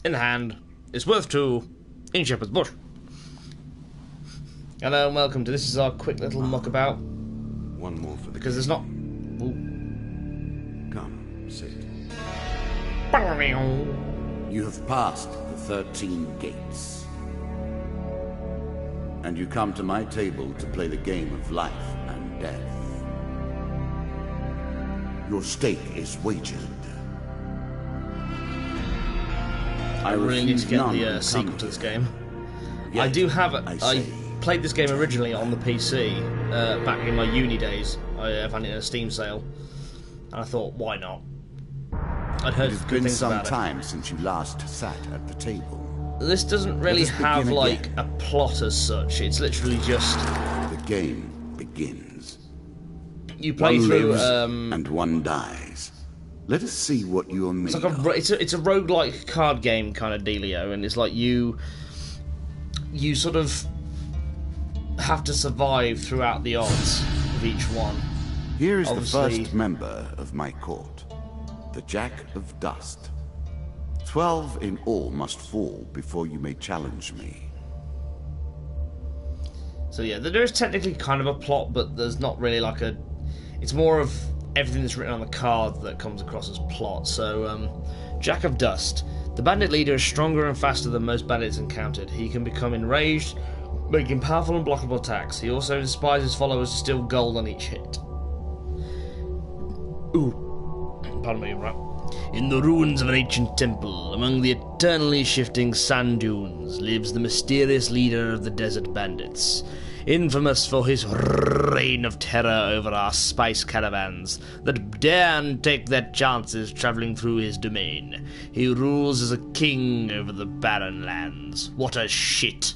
in hand is worth 2 in Shepherd's Bush. Hello and welcome to this is our quick little muck about. One more for the Because there's not. Ooh. Come, sit. You You have passed the 13 gates. And you come to my table to play the game of life and death. Your stake is wagered. I really need to get none the who sequel come to this here. game. Yet, I do have it. I I say, played this game originally on the PC back in my uni days. I found it in a Steam sale, and I thought, why not? I'd heard it has good been things some about time since you last sat at the table. This doesn't really us have begin like again. a plot as such. It's literally just The game begins. you play One through. lives and one dies. Let us see what you are made It's like of. it's a roguelike card game kind of dealio, and it's like you sort of have to survive throughout the odds of each one. Here is Obviously- the first member of my court, the Jack of Dust. 12 in all must fall before you may challenge me. So yeah, there is technically kind of a plot, but there's not really like a. It's more of everything that's written on the card that comes across as plot. So, Jack of Dust. The bandit leader is stronger and faster than most bandits encountered. He can become enraged, making powerful and blockable attacks. He also inspires his followers to steal gold on each hit. Ooh, pardon me, right. In the ruins of an ancient temple, among the eternally shifting sand dunes, lives the mysterious leader of the desert bandits, infamous for his reign of terror over our spice caravans that dare and take their chances travelling through his domain. He rules as a king over the barren lands. What a shit.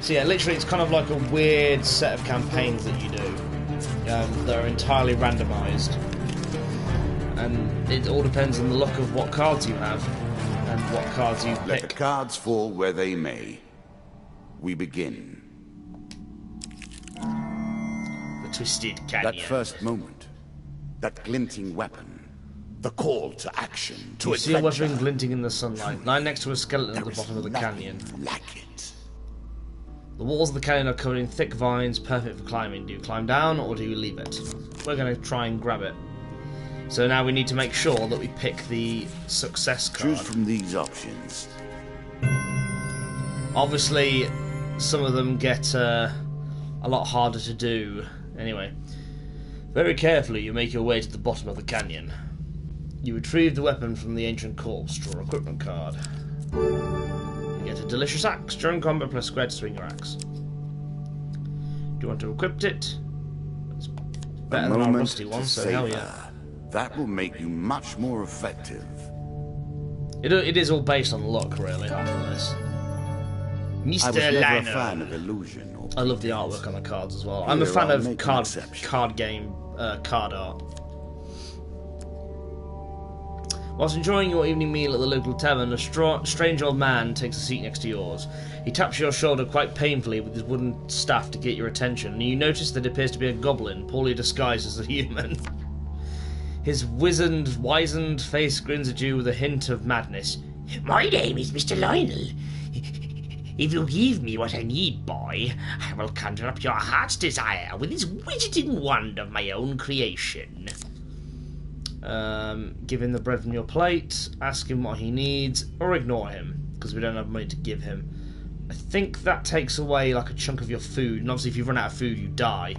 So yeah, literally it's kind of like a weird set of campaigns that you do. That are entirely randomised, and it all depends on the luck of what cards you have and what cards you Let the pick. cards fall where they may. We begin. The Twisted Canyon. That first moment, that glinting weapon, the call to action, to You see a weapon adventure. glinting in the sunlight, lying next to a skeleton at There the is bottom of the nothing canyon. like it. The walls of the canyon are covered in thick vines, perfect for climbing. Do you climb down or do you leave it? We're going to try and grab it. So now we need to make sure that we pick the success card. Choose from these options. Obviously, some of them get a lot harder to do. Anyway, very carefully you make your way to the bottom of the canyon. You retrieve the weapon from the ancient corpse, draw equipment card. You get a delicious axe. During combat, press square to swing your axe. Do you want to equip it? It's better than our rusty one, so hell yeah. That will make you much more effective. It is all based on luck, really, after this. I was Mr. never a Lionel. fan of illusion or I love the artwork on the cards as well. I'm a Here, fan I'll of make an card exception. game card art. Whilst enjoying your evening meal at the local tavern, a strange old man takes a seat next to yours. He taps your shoulder quite painfully with his wooden staff to get your attention, and you notice that it appears to be a goblin, poorly disguised as a human. His wizened face grins at you with a hint of madness. My name is Mr. Lionel. If you give me what I need, boy, I will conjure up your heart's desire with this wizarding wand of my own creation. Give him the bread from your plate, ask him what he needs, or ignore him, because we don't have money to give him. I think that takes away like a chunk of your food, and obviously if you run out of food you die,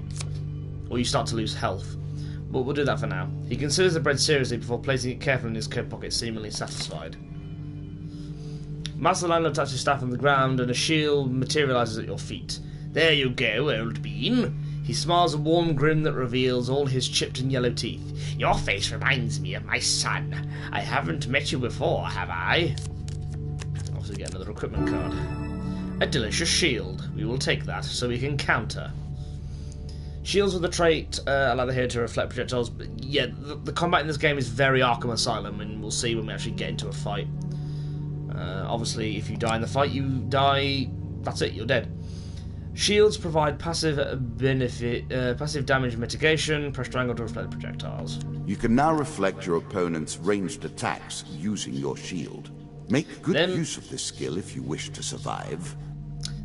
or you start to lose health. But we'll do that for now. He considers the bread seriously before placing it carefully in his coat pocket, seemingly satisfied. Master Lionel touches his staff on the ground, and a shield materialises at your feet. There you go, old bean. He smiles a warm grin that reveals all his chipped and yellow teeth. Your face reminds me of my son. I haven't met you before, have I? Also get another equipment card. A delicious shield. We will take that, so we can counter. Shields with a trait allow the hero to reflect projectiles, but yeah, the combat in this game is very Arkham Asylum, and we'll see when we actually get into a fight. Obviously, if you die in the fight, you die. That's it. You're dead. Shields provide passive damage mitigation. Press triangle to reflect projectiles. You can now reflect your opponent's ranged attacks using your shield. Make good use of this skill if you wish to survive.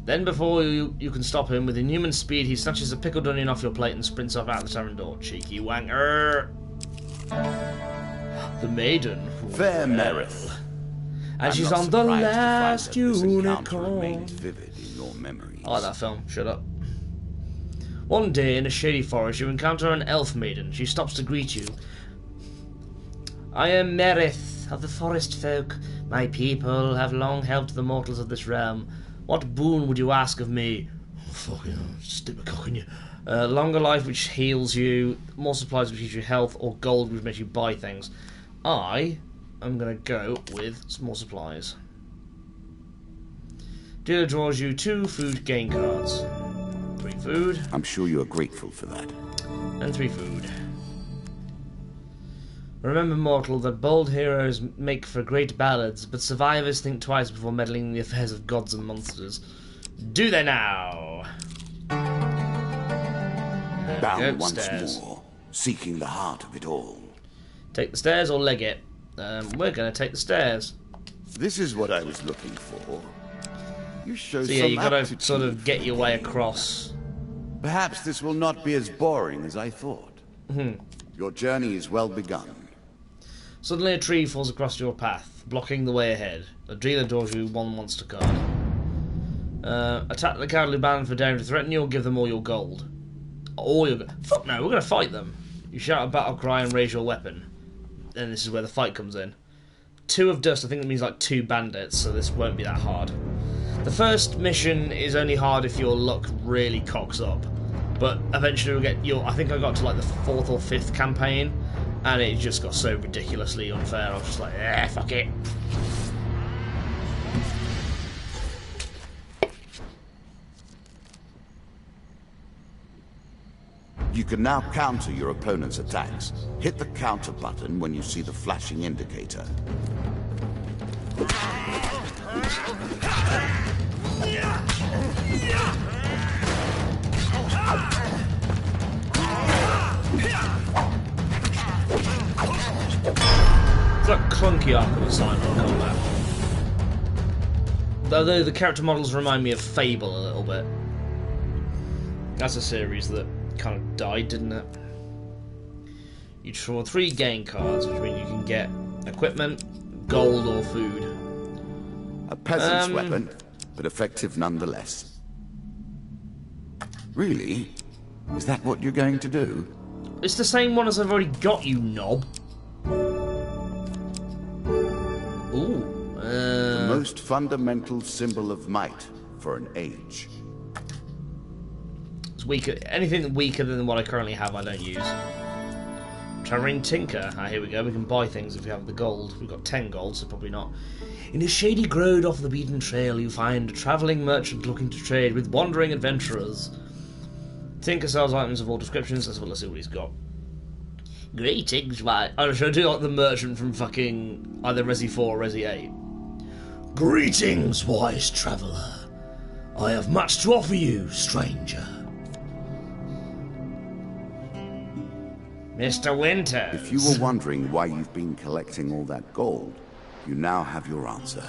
Then before you can stop him, with inhuman speed, he snatches a pickled onion off your plate and sprints off out the tavern door. Cheeky wanker. The maiden. Fair Merith. And she's on the last unicorn. Vivid in your memories. I like that film. Shut up. One day in a shady forest, you encounter an elf maiden. She stops to greet you. I am Merith of the forest folk. My people have long helped the mortals of this realm. What boon would you ask of me? Oh, fucking stick my cock in you. Longer life which heals you, more supplies which gives you health, or gold which makes you buy things. I am going to go with some more supplies. Dealer draws you 2 food gain cards. 3 food. I'm sure you are grateful for that. And 3 food. Remember, mortal, that bold heroes make for great ballads, but survivors think twice before meddling in the affairs of gods and monsters. Do they now? Bound once more, seeking the heart of it all. Take the stairs or leg it? We're going to take the stairs. This is what I was looking for. You show so yeah, some you got to aptitude sort of get your way across. Perhaps this will not be as boring as I thought. Your journey is well begun. Suddenly a tree falls across your path, blocking the way ahead. A dealer draws you 1 monster card. Attack the cowardly band for daring to threaten you, or give them all your gold. All your fuck no, we're going to fight them. You shout a battle cry and raise your weapon. And this is where the fight comes in. 2 of dust, I think that means like 2 bandits, so this won't be that hard. The first mission is only hard if your luck really cocks up. But eventually we'll get I think I got to like the 4th or 5th campaign, and it just got so ridiculously unfair. I was just like, fuck it. You can now counter your opponent's attacks. Hit the counter button when you see the flashing indicator. It's like clunky Arkham Asylum combat. Although the character models remind me of Fable a little bit. That's a series that kind of died, didn't it? You draw 3 gain cards, which means you can get equipment, gold, or food. A peasant's weapon, but effective nonetheless. Really? Is that what you're going to do? It's the same one as I've already got, you knob. Ooh. The most fundamental symbol of might for an age. It's weaker. Anything weaker than what I currently have, I don't use. Travelling Tinker. Ah, here we go. We can buy things if we have the gold. We've got 10 gold, so probably not. In a shady grove off the beaten trail, you find a travelling merchant looking to trade with wandering adventurers. Tinker sells items of all descriptions. Let's see what he's got. Greetings, why? Oh, should I do like the merchant from fucking either Resi 4 or Resi 8? Greetings, wise traveller. I have much to offer you, stranger. Mr. Winter. If you were wondering why you've been collecting all that gold, you now have your answer.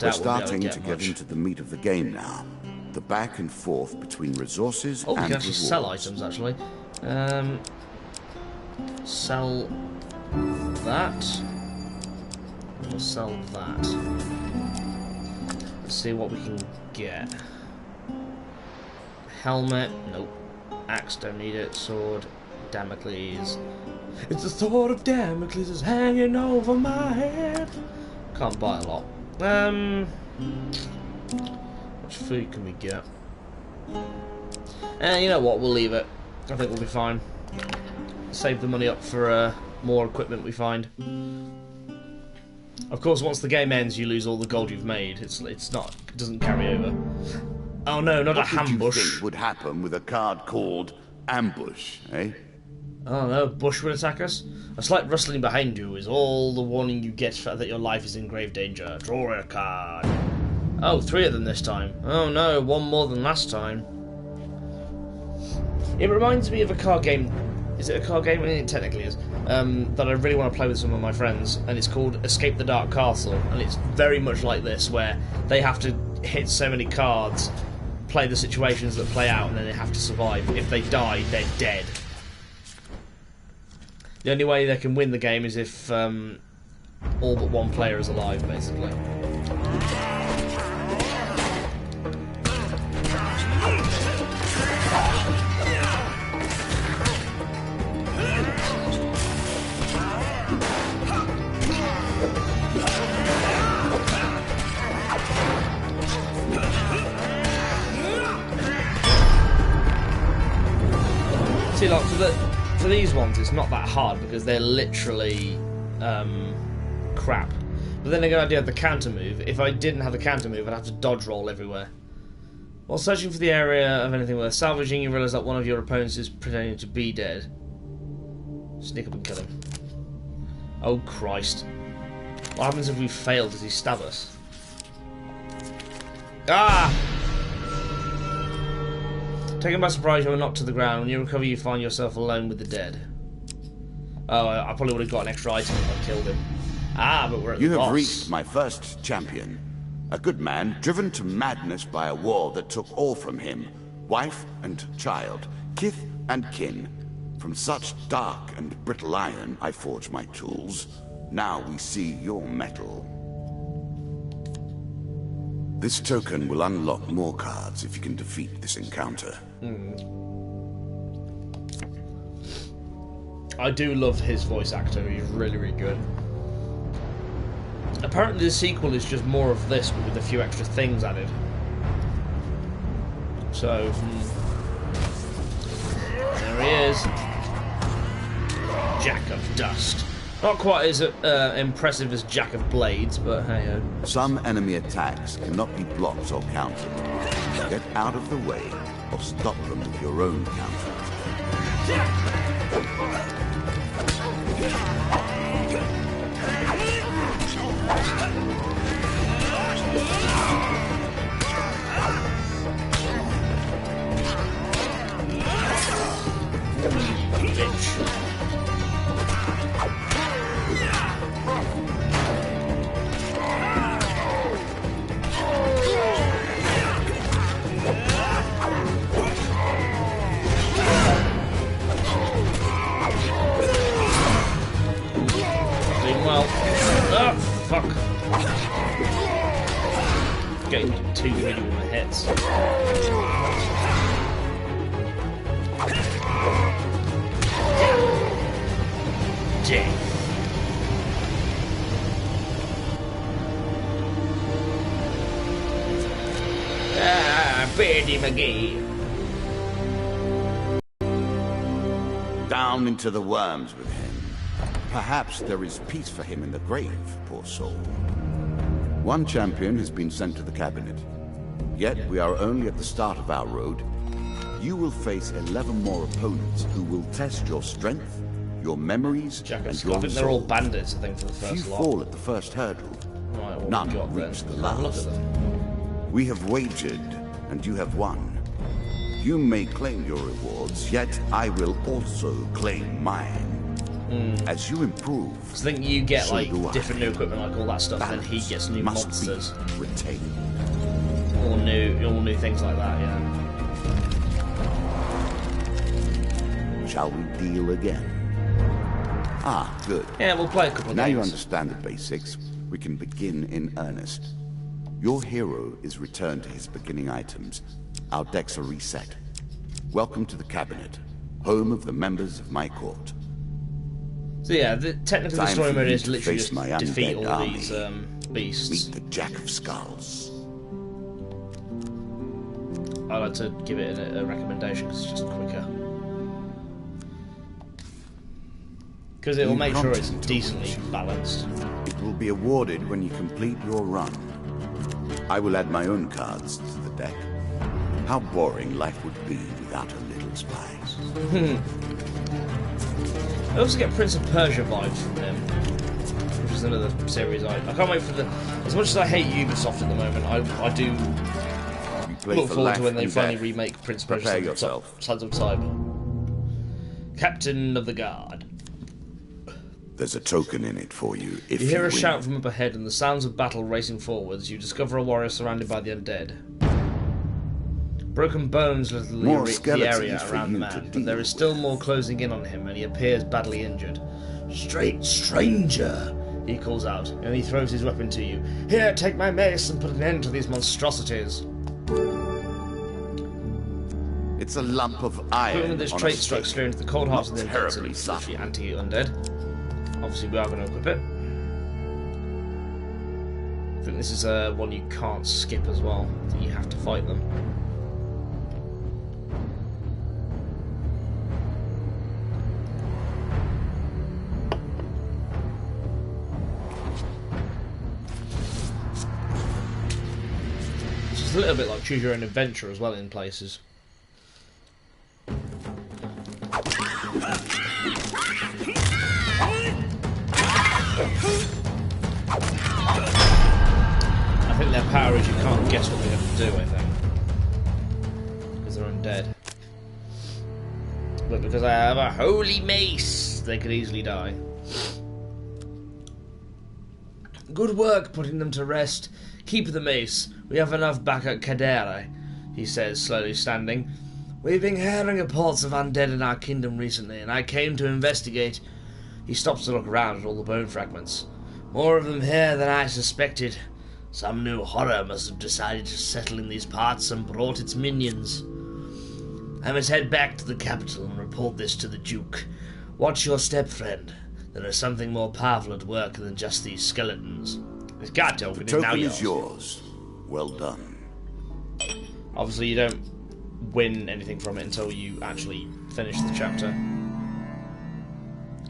We're starting to get into the meat of the game now. The back and forth between resources and you can actually rewards. sell items, actually. Sell that. We'll sell that. Let's see what we can get. Helmet, nope. Axe, don't need it. Sword, Damocles. It's the sword of Damocles is hanging over my head. Can't buy a lot. Much food can we get? You know what? We'll leave it. I think we'll be fine. Save the money up for more equipment we find. Of course, once the game ends, you lose all the gold you've made. It doesn't carry over. Oh no, not a ambush. What did you think would happen with a card called Ambush, eh? Oh no, bush will attack us. A slight rustling behind you is all the warning you get that your life is in grave danger. Draw a card. Oh, 3 of them this time. Oh no, 1 more than last time. It reminds me of a card game Is it a card game? It technically is. That I really want to play with some of my friends, and it's called Escape the Dark Castle, and it's very much like this, where they have to hit so many cards, play the situations that play out, and then they have to survive. If they die, they're dead. The only way they can win the game is if all but one player is alive, basically. See, like, for these ones, it's not that hard because they're literally crap. But then again, I do have the counter move. If I didn't have the counter move, I'd have to dodge roll everywhere. While searching for the area of anything worth salvaging, you realise that one of your opponents is pretending to be dead. Sneak up and kill him. Oh Christ. What happens if we fail? Does he stab us? Ah! Taken by surprise, you are knocked to the ground. When you recover, you find yourself alone with the dead. Oh, I probably would have got an extra item if I killed him. Ah, but we're at the boss. You have reached my first champion. A good man, driven to madness by a war that took all from him. Wife and child, kith and kin. From such dark and brittle iron, I forge my tools. Now we see your metal. This token will unlock more cards if you can defeat this encounter. I do love his voice actor, he's really, really good. Apparently the sequel is just more of this, but with a few extra things added. So, there he is. Jack of Dust. Not quite as impressive as Jack of Blades, but hey-ho. Some enemy attacks cannot be blocked or countered. Get out of the way, or stop them with your own counter. Bitch. Fuck. Getting too greedy with my hits. Death. Ah, Beardy McGee. Down into the worms with him. Perhaps there is peace for him in the grave, poor soul. One champion has been sent to the cabinet. Yet we are only at the start of our road. You will face 11 more opponents who will test your strength, your memories, and your resolve. I think they're all bandits, I think, for the first lot. Few fall at the first hurdle. Right, well, none reach the last. We have wagered, and you have won. You may claim your rewards, yet I will also claim mine. As you improve, so I think you get like different new equipment, like all that stuff, and then he gets new monsters, all new things like that. Yeah. Shall we deal again? Ah, good. Yeah, we'll play a couple of games. Now you understand the basics. We can begin in earnest. Your hero is returned to his beginning items. Our decks are reset. Welcome to the cabinet, home of the members of my court. So yeah, technically the story mode is literally just defeat all these beasts. Meet the Jack of Skulls. I like to give it a recommendation because it's just quicker. Because it will make sure it's decently balanced. It will be awarded when you complete your run. I will add my own cards to the deck. How boring life would be without a little spice. I also get Prince of Persia vibes from him, which is another series I can't wait for the... As much as I hate Ubisoft at the moment, I do look forward to when they finally remake Prince of Persia Sands of Time. Captain of the Guard. There's a token in it for you if You hear a win. shout from up ahead and the sounds of battle racing forwards. You discover a warrior surrounded by the undead. Broken bones litter the area around the man, but there is still more closing in on him and he appears badly injured. Straight stranger, he calls out, and he throws his weapon to you. Here, take my mace and put an end to these monstrosities. It's a lump of iron. Equipment with this trait strikes clear into the cold hearts of the terribly especially anti-undead. Obviously, we are going to equip it. I think this is one you can't skip as well. I think you have to fight them. It's a little bit like choose your own adventure as well in places. I think their power is you can't guess what they have to do, I think. Because they're undead. But because I have a holy mace, they could easily die. Good work putting them to rest. Keep the mace. We have enough back at Kadere, he says, slowly standing. We've been hearing reports of undead in our kingdom recently, and I came to investigate. He stops to look around at all the bone fragments. More of them here than I suspected. Some new horror must have decided to settle in these parts and brought its minions. I must head back to the capital and report this to the Duke. Watch your step, friend. There is something more powerful at work than just these skeletons. This guard token is now yours. Is yours. Well done. Obviously, you don't win anything from it until you actually finish the chapter.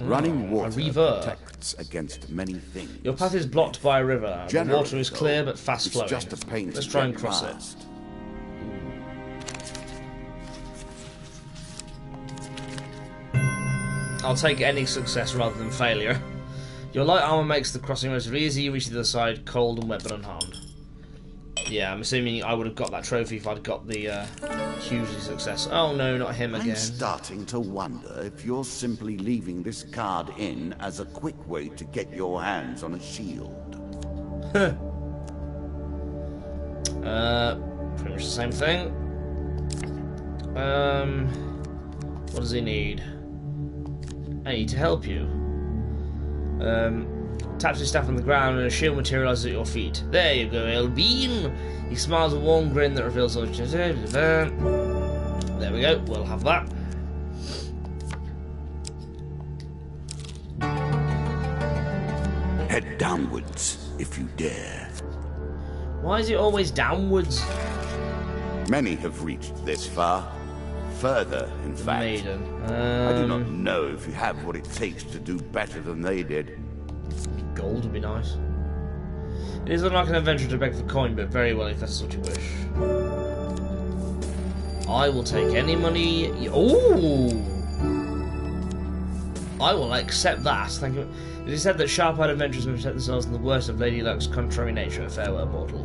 Running water a river protects against many things. Your path is blocked by a river. The water is clear but fast flowing. Just a pain. Let's try and cross it. I'll take any success rather than failure. Your light armor makes the crossing relatively easy. You reach the other side cold and wet but unharmed. Yeah, I'm assuming I would have got that trophy if I'd got the hugely success. Oh no, not him again. I'm starting to wonder if you're simply leaving this card in as a quick way to get your hands on a shield. Pretty much the same thing. What does he need? I need to help you. Taps his staff on the ground and a shield materializes at your feet. There you go, Elbean. He smiles a warm grin that reveals all his... There we go, we'll have that. Head downwards, if you dare. Why is it always downwards? Many have reached this far. Further, in fact. Maiden. I do not know if you have what it takes to do better than they did. Gold would be nice. It is unlike an adventure to beg for coin, but very well if that's what you wish. I will take any money. Ooh! I will accept that. Thank you. It is said that sharp-eyed adventurers may protect themselves from the worst of Lady Luck's contrary nature. Farewell, mortal.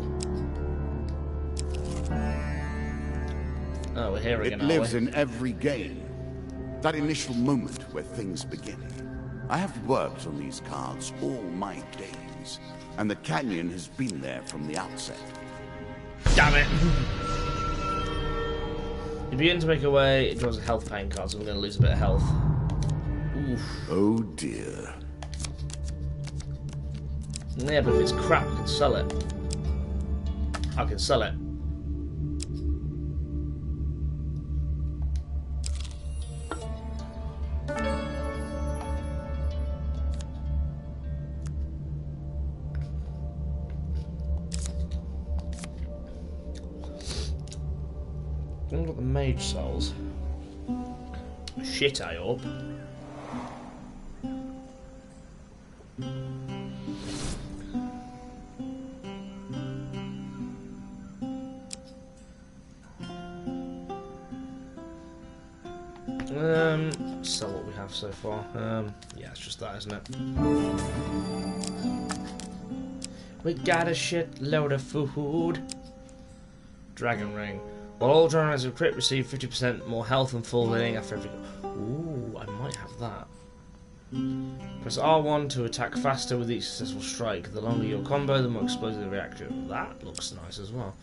Oh, we're here again. It lives in every game. That initial moment where things begin. I have worked on these cards all my days, and the canyon has been there from the outset. Damn it! You begin to make your way. It draws a health pain card, so we're going to lose a bit of health. Oof. Oh dear. Yeah, but if it's crap, I can sell it. I can sell it. I haven't got the mage souls. Shit, I hope. Sell what we have so far. Yeah, it's just that, isn't it? We got a shit load of food. Dragon ring. While all dragon rings of crit receive 50% more health and full healing after every... Ooh, I that. Press R1 to attack faster with each successful strike. The longer your combo, the more explosive the reaction. That looks nice as well.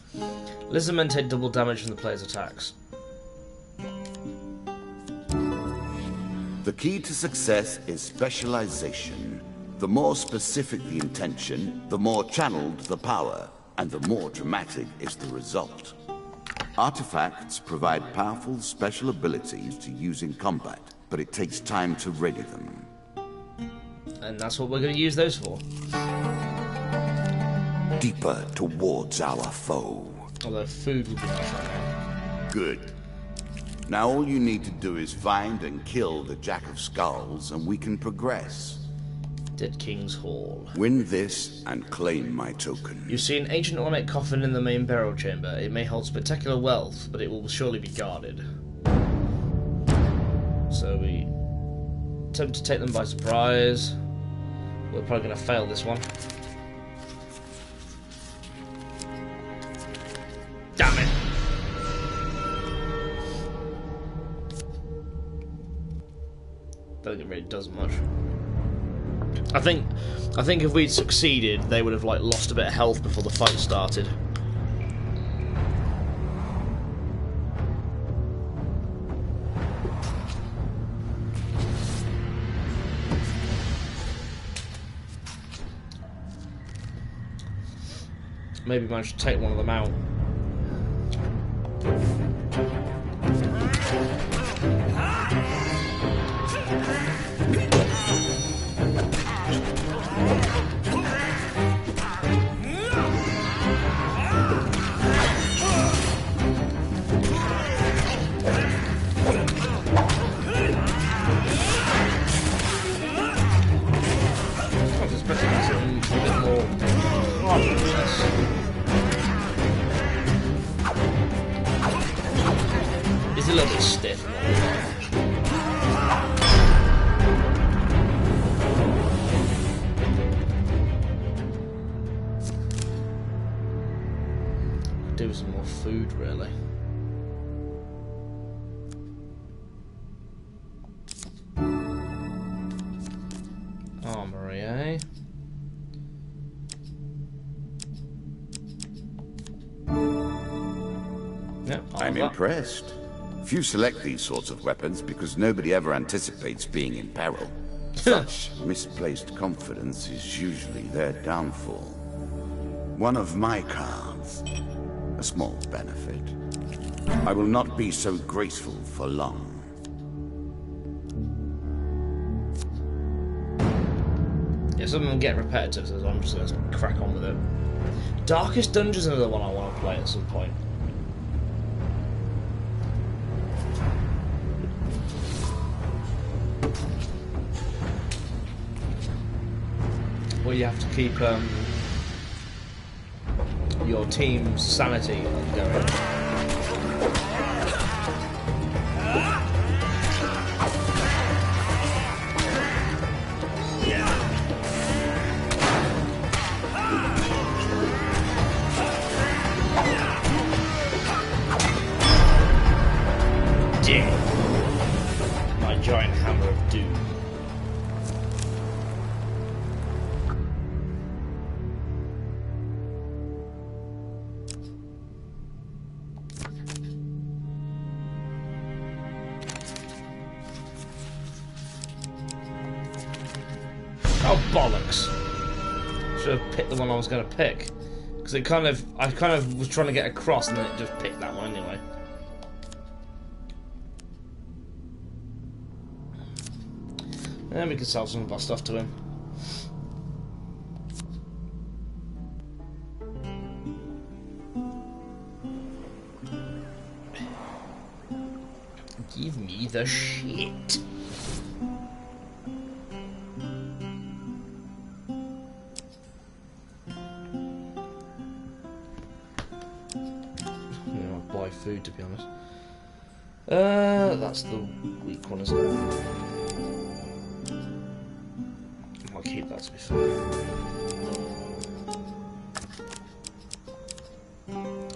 Lizardmen take double damage from the player's attacks. The key to success is specialization. The more specific the intention, the more channeled the power, and the more dramatic is the result. Artifacts provide powerful special abilities to use in combat, but it takes time to ready them. And that's what we're going to use those for. Deeper towards our foe. Although food would be nice right now. Good. Now all you need to do is find and kill the Jack of Skulls, and we can progress. Dead King's Hall. Win this and claim my token. You see an ancient ornate coffin in the main burial chamber. It may hold spectacular wealth, but it will surely be guarded. So we attempt to take them by surprise. We're probably going to fail this one. Damn it! Don't think it really does much. I think if we'd succeeded, they would have like lost a bit of health before the fight started. Maybe manage to take one of them out. I was expecting to see a bit more. He's a little bit stiff. Do some more food, really. Armory, eh? Yep, I'm impressed. Few select these sorts of weapons because nobody ever anticipates being in peril. Such misplaced confidence is usually their downfall. One of my cards. A small benefit. I will not be so graceful for long. Yeah, some of them get repetitive, so I'm just going to crack on with it. Darkest Dungeon is another one I want to play at some point. Where you have to keep your team's sanity going. My giant hammer of doom. Oh bollocks! Should have picked the one I was going to pick, because I kind of was trying to get across, and then it just picked that one anyway. And we can sell some of our stuff to him. Give me the shit. I'll buy food, to be honest. That's the weak one, isn't it? I'll keep that, to be fair.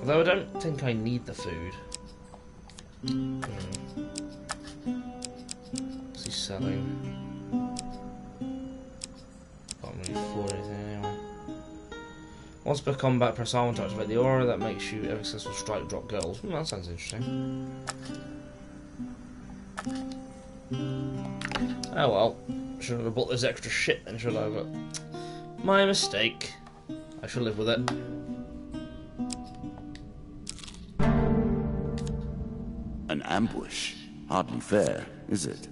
Although I don't think I need the food. See, selling? Can't really afford anything anyway. Once per combat, press R1 to activate the aura that makes you every successful strike drop gold. That sounds interesting. Oh well. Shouldn't have bought this extra shit then, should I? But my mistake. I shall live with it. An ambush? Hardly fair, is it?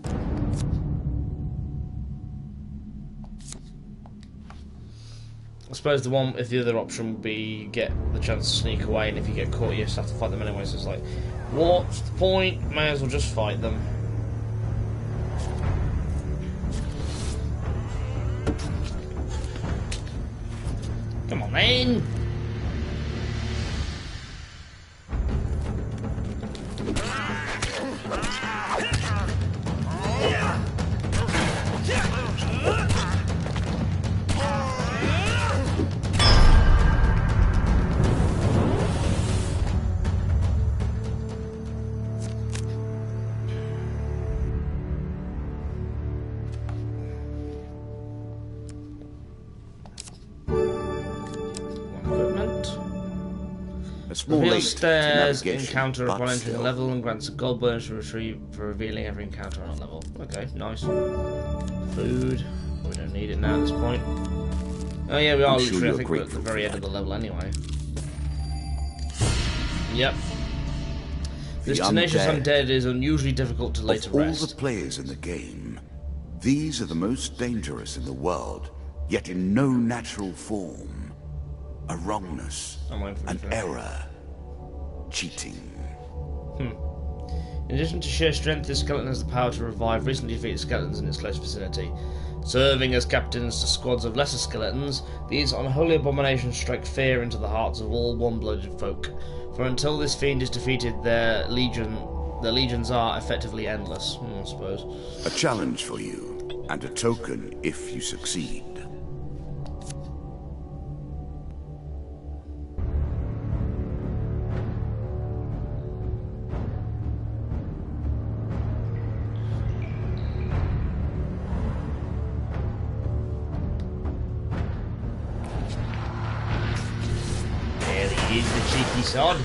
I suppose if the other option would be get the chance to sneak away, and if you get caught, you just have to fight them anyway. So it's like, what's the point? May as well just fight them. Come on, then. Reveal stairs encounter upon entering a level and grants a gold bonus to retrieve for revealing every encounter on a level. Okay, nice. Food. We don't need it now at this point. Oh yeah, we are literally, I think, we're at the very end of the level anyway. Yep. This tenacious undead is unusually difficult to lay to rest. Of all the players in the game, these are the most dangerous in the world, yet in no natural form. A wrongness, an error, cheating. In addition to sheer strength, this skeleton has the power to revive recently defeated skeletons in its close vicinity. Serving as captains to squads of lesser skeletons, these unholy abominations strike fear into the hearts of all warm-blooded folk. For until this fiend is defeated, their legions are effectively endless, I suppose. A challenge for you, and a token if you succeed. He's the cheeky sod.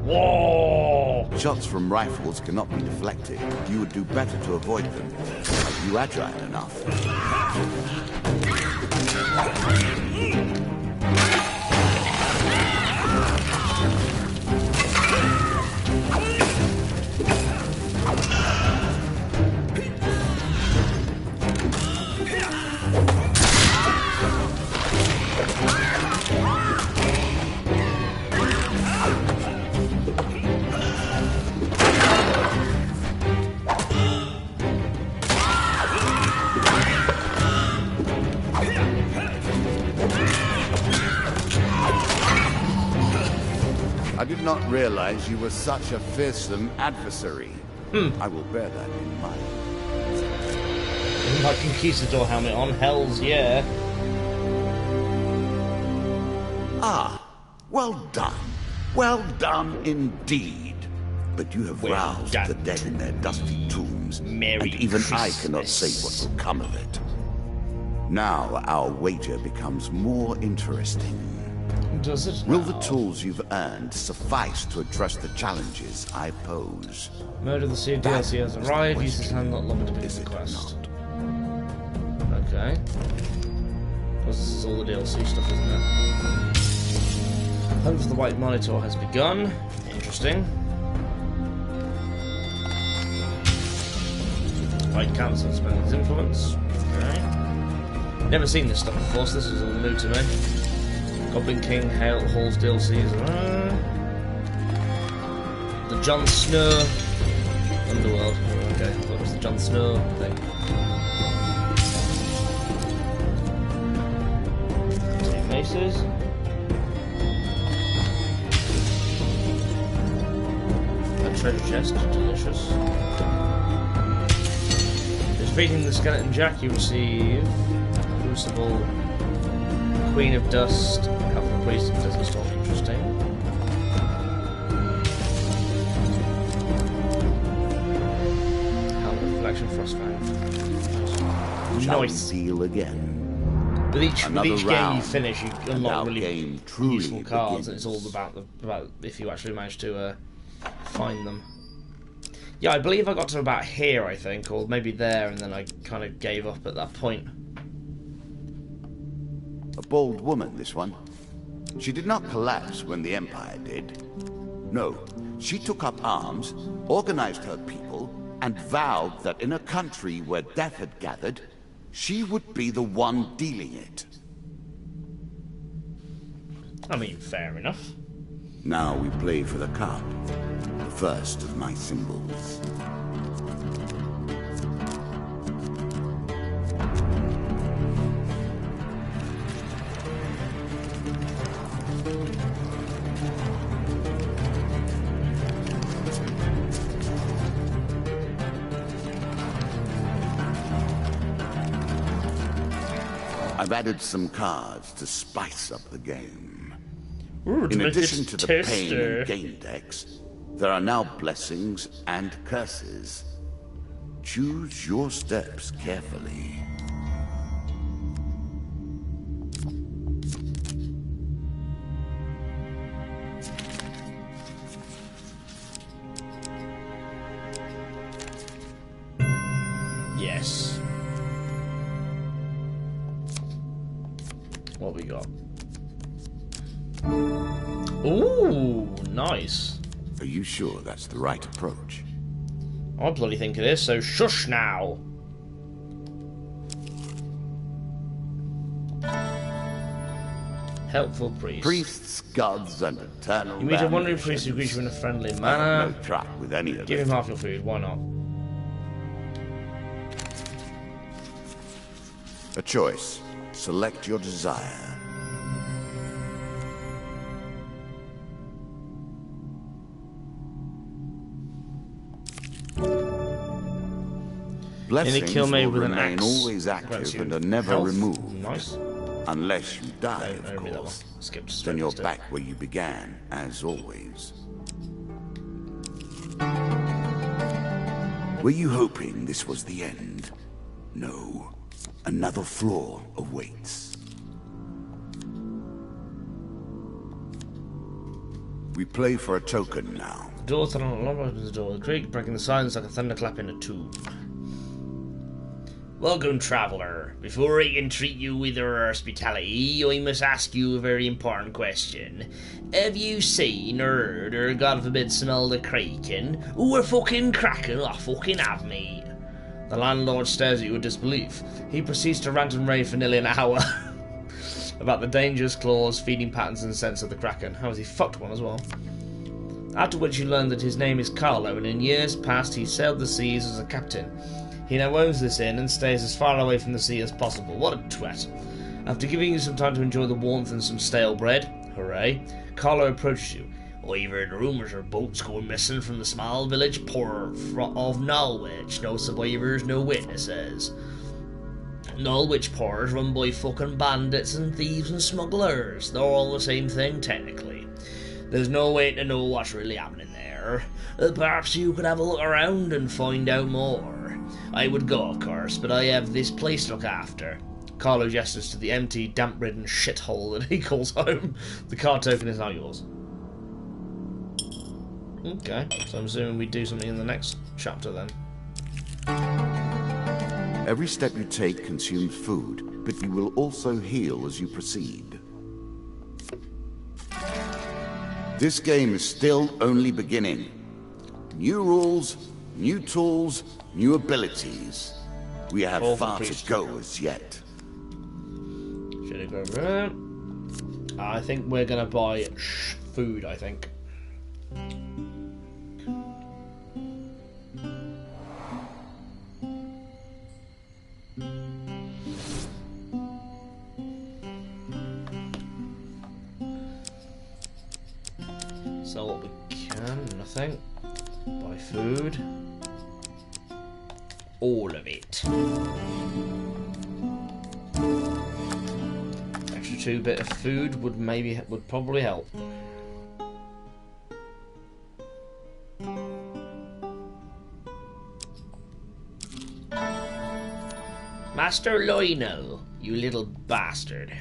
Whoa! Shots from rifles cannot be deflected. You would do better to avoid them. Are you agile enough? I did not realize you were such a fearsome adversary. I will bear that in mind. My conquistador helmet on, hells yeah. Ah, well done. Well done indeed. But you have roused the dead in their dusty tombs, and even I cannot say what will come of it. Now our wager becomes more interesting. Does it now? Will the tools you've earned suffice to address the challenges I pose? Murder the Sea DLC has arrived. Use this hand not long to begin the quest. Okay. Because this is all the DLC stuff, isn't it? Hunt for the White Monitor has begun. Interesting. White cancel spending his influence. Okay. Never seen this stuff before, so this is all new to me. Goblin King Hall's DLCs. The Jon Snow Underworld. Okay, what was the Jon Snow thing? Two maces. A treasure chest, delicious. Defeating the Skeleton Jack, you receive Crucible, Queen of Dust, Help the Priest of Desert Storm. Interesting. Action Frostfang. Shall Nice. we deal again? With each game you round, finish, you and unlock our really game truly useful cards, and it's begins. all about if you actually manage to find them. Yeah, I believe I got to about here, I think, or maybe there, and then I kind of gave up at that point. A bold woman, this one. She did not collapse when the Empire did. No, she took up arms, organized her people, and vowed that in a country where death had gathered, she would be the one dealing it. I mean, fair enough. Now we play for the cup, the first of my symbols. I've added some cards to spice up the game. Ooh, In addition to the pain and gain decks, there are now blessings and curses. Choose your steps carefully. Yes. What we got? Ooh, nice. Are you sure that's the right approach? I bloody think it is, so shush now. Helpful priest. Priests, gods, and eternal You meet a wandering priest who greets you in a friendly manner. No truck with any of Give them. him half your food, why not? A choice. Select your desire. Blessings kill me will with an remain axe. always Grants active you and are never health. removed. Nice. Unless you die, I of read that one. course. Skipped straight Then you're instead. back where you began, as always. Were you hoping this was the end? No. Another flaw awaits. We play for a token now. The door to unlock the door. The creak breaking the silence like a thunderclap in a tomb. Welcome, traveller. Before I can treat you with our hospitality, I must ask you a very important question. Have you seen, heard, or God forbid smelled a kraken? Or a fucking kraken? I fucking have, mate. The landlord stares at you with disbelief. He proceeds to rant and rave for nearly an hour about the dangerous claws, feeding patterns, and scents of the kraken. How has he fucked one as well? After which you learn that his name is Carlo, and in years past he sailed the seas as a captain. He now owns this inn and stays as far away from the sea as possible. What a twat. After giving you some time to enjoy the warmth and some stale bread, hooray, Carlo approaches you. I've heard rumours of boats going missing from the small village port of Norwich. No survivors, no witnesses. Norwich port is run by fucking bandits and thieves and smugglers. They're all the same thing, technically. There's no way to know what's really happening there. Perhaps you could have a look around and find out more. I would go, of course, but I have this place to look after. Carlo gestures to the empty, damp-ridden shithole that he calls home. The card token is now yours. Okay, so I'm assuming we do something in the next chapter then. Every step you take consumes food, but you will also heal as you proceed. This game is still only beginning. New rules, new tools, new abilities. We have All for far to priest. go as yet. Should I go over? I think we're gonna buy food, I think. Sell what we can, nothing. Buy food. All of it. Extra 2 bit of food would probably help. Master Lionel, you little bastard.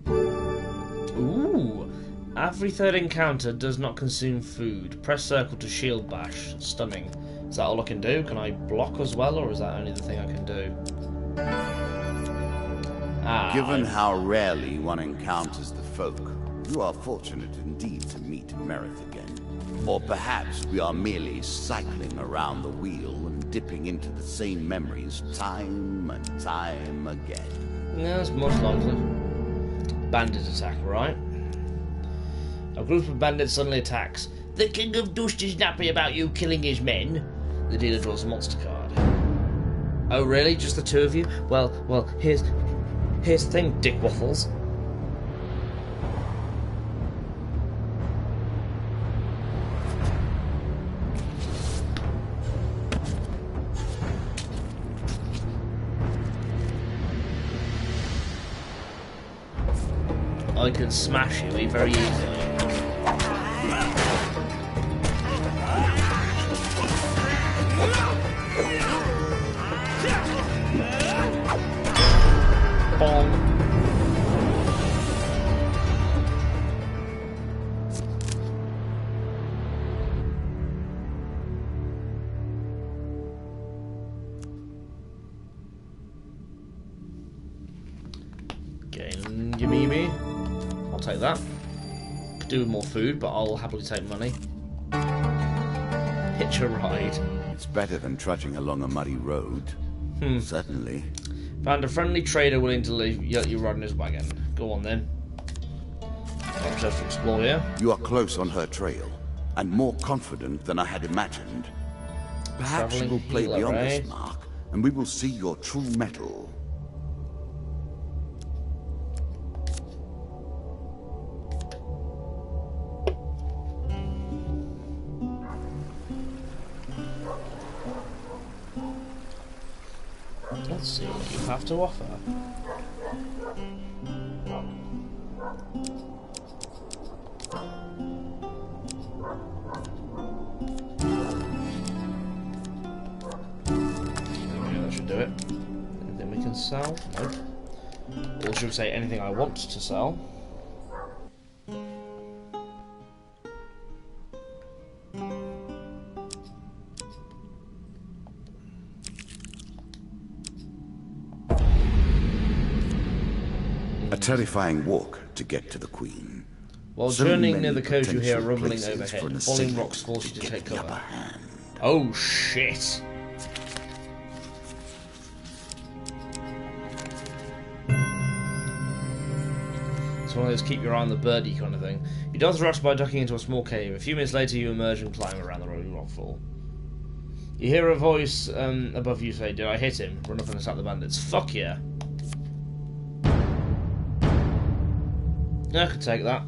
Ooh. Every third encounter does not consume food. Press circle to shield bash. Stunning. Is that all I can do? Can I block as well, or is that only the thing I can do? Given how rarely one encounters the folk, you are fortunate indeed to meet Merith again. Or perhaps we are merely cycling around the wheel and dipping into the same memories time and time again. Yeah, that's most likely. Bandit attack, right? A group of bandits suddenly attacks. The King of Dust is nappy about you killing his men. The dealer draws a monster card. Oh really? Just the two of you? Well, here's the thing, Dick Waffles. I can smash you very easily. Bong. Again, gimme. I'll take that. Could do with more food, but I'll happily take money. Hitch a ride. It's better than trudging along a muddy road. Certainly. Found a friendly trader willing to let you ride in his wagon. Go on then. I'll just explore here. You are close on her trail, and more confident than I had imagined. Perhaps you will play beyond this mark, and we will see your true mettle. Let's see what you have to offer. Okay, that should do it. Anything we can sell? Nope. Or should we say anything I want to sell? A terrifying walk to get to the Queen. While journeying near the coast, you hear a rumbling overhead. Falling rocks force you to take cover. Oh shit! It's one of those keep your eye on the birdie kind of thing. You dodge the rocks by ducking into a small cave. A few minutes later, you emerge and climb around the rolling rockfall. You hear a voice above you say, "Did I hit him? Run up and attack the bandits." Fuck yeah. I could take that.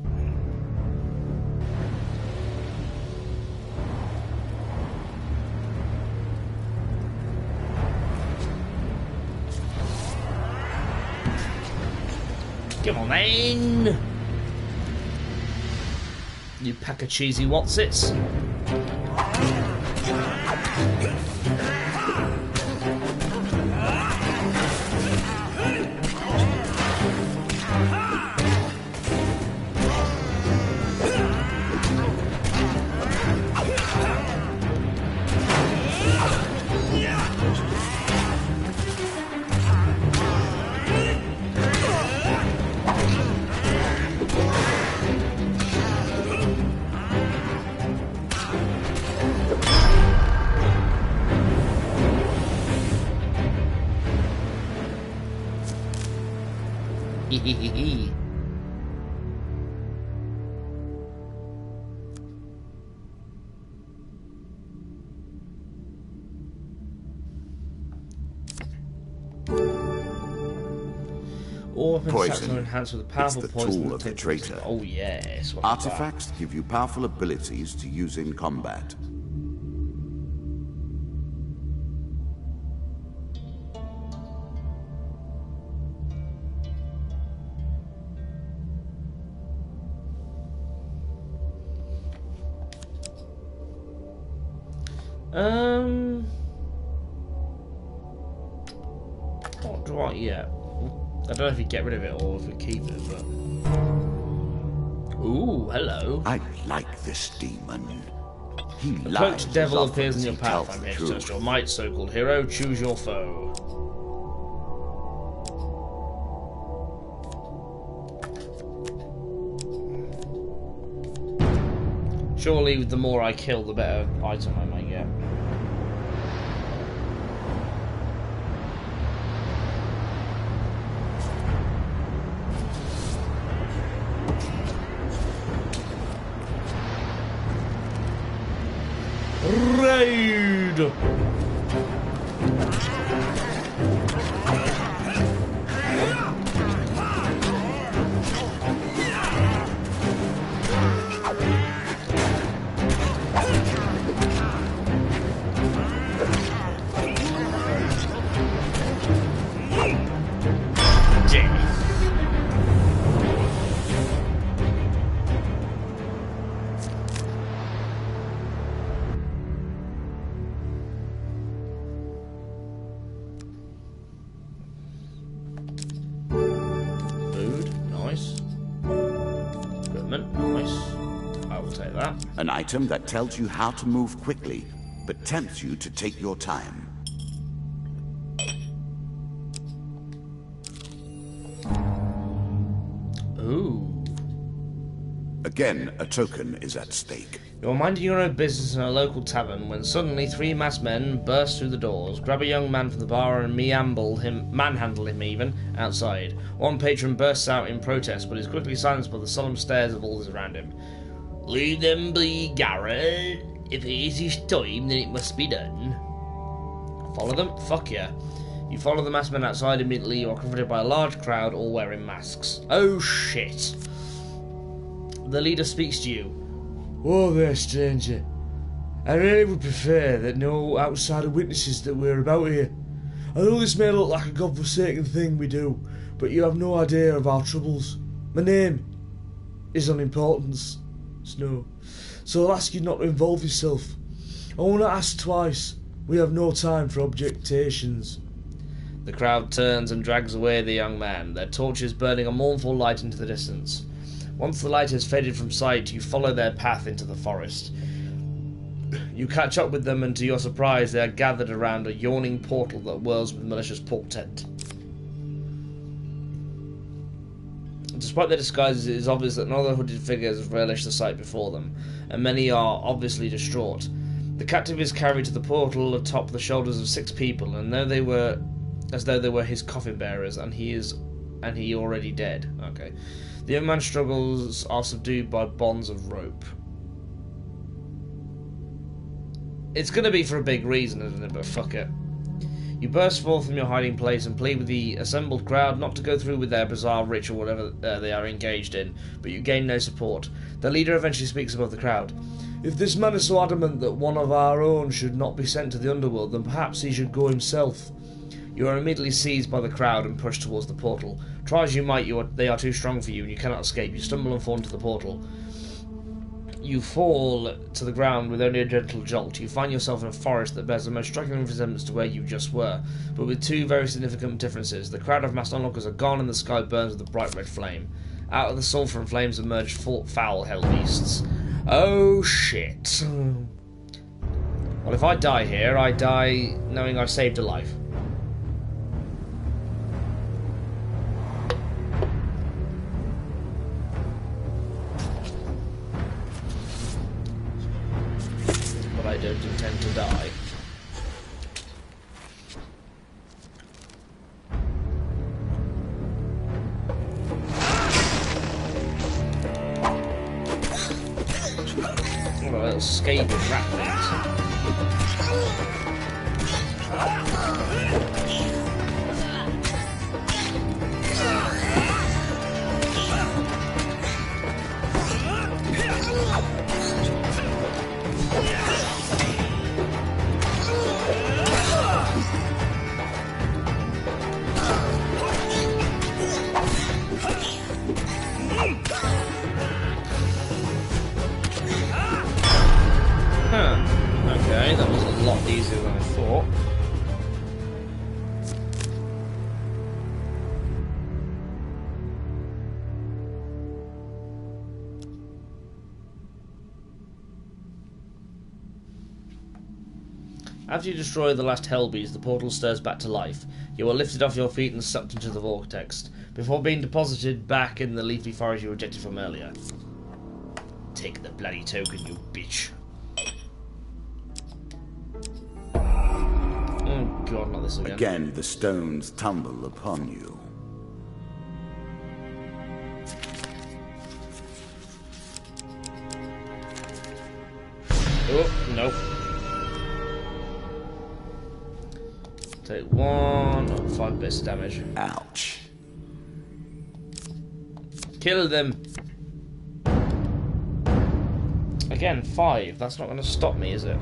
Come on then! You pack of cheesy whatsits. All weapons attacks are enhanced with a powerful it's the poison tool of the traitor. Oh yes. Artifacts give you powerful abilities to use in combat. What do I... Yeah. I don't know if we get rid of it or if we keep it, but... Ooh, hello. I like this demon. He The lies cloaked devil as often appears in as your he path. tells I'm the here to truth. test your might, so-called hero. Choose your foe. Surely the more I kill, the better item I might get. Raid! An item that tells you how to move quickly, but tempts you to take your time. Ooh. Again, a token is at stake. You're minding your own business in a local tavern when suddenly 3 masked men burst through the doors, grab a young man from the bar and manhandle him even, outside. One patron bursts out in protest, but is quickly silenced by the solemn stares of all those around him. Leave them be, Garrett. If it is his time, then it must be done. Follow them? Fuck yeah. You follow the masked men outside. Immediately you are confronted by a large crowd, all wearing masks. Oh shit. The leader speaks to you. Whoa there, stranger. I really would prefer that no outsider witnesses that we're about here. I know this may look like a godforsaken thing we do, but you have no idea of our troubles. My name is unimportance, Snow, so I'll ask you not to involve yourself. I won't ask twice. We have no time for objectations. The crowd turns and drags away the young man, their torches burning a mournful light into the distance. Once the light has faded from sight, you follow their path into the forest. You catch up with them, and to your surprise, they are gathered around a yawning portal that whirls with malicious portent. Despite their disguises, it is obvious that none of the hooded figures relish the sight before them, and many are obviously distraught. The captive is carried to the portal atop the shoulders of 6 people, and as though they were his coffin bearers, and he already dead. Okay. The young man's struggles are subdued by bonds of rope. It's going to be for a big reason, isn't it? But fuck it. You burst forth from your hiding place and plead with the assembled crowd not to go through with their bizarre ritual, whatever they are engaged in, but you gain no support. The leader eventually speaks above the crowd. If this man is so adamant that one of our own should not be sent to the underworld, then perhaps he should go himself. You are immediately seized by the crowd and pushed towards the portal. Try as you might, they are too strong for you, and you cannot escape. You stumble and fall into the portal. You fall to the ground with only a gentle jolt. You find yourself in a forest that bears the most striking resemblance to where you just were, but with 2 very significant differences. The crowd of masked onlookers are gone, and the sky burns with a bright red flame. Out of the sulphur and flames emerge foul hell beasts. Oh shit. Well, if I die here, I die knowing I saved a life. I don't intend to die. What a little scabious rat things. Huh. Okay, that was a lot easier than I thought. After you destroy the last Hellbeast, the portal stirs back to life. You are lifted off your feet and sucked into the vortex, before being deposited back in the leafy forest you rejected from earlier. Take the bloody token, you bitch. Oh god, not this again. Again, the stones tumble upon you. Oh, no. Take 5 bits of damage. Ouch. Kill them. Again, 5. That's not going to stop me, is it?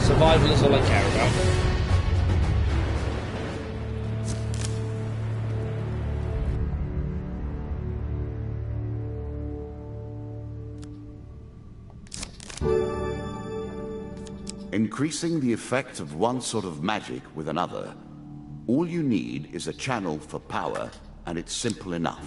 Survival is all I care about. Increasing the effect of one sort of magic with another. All you need is a channel for power, and it's simple enough.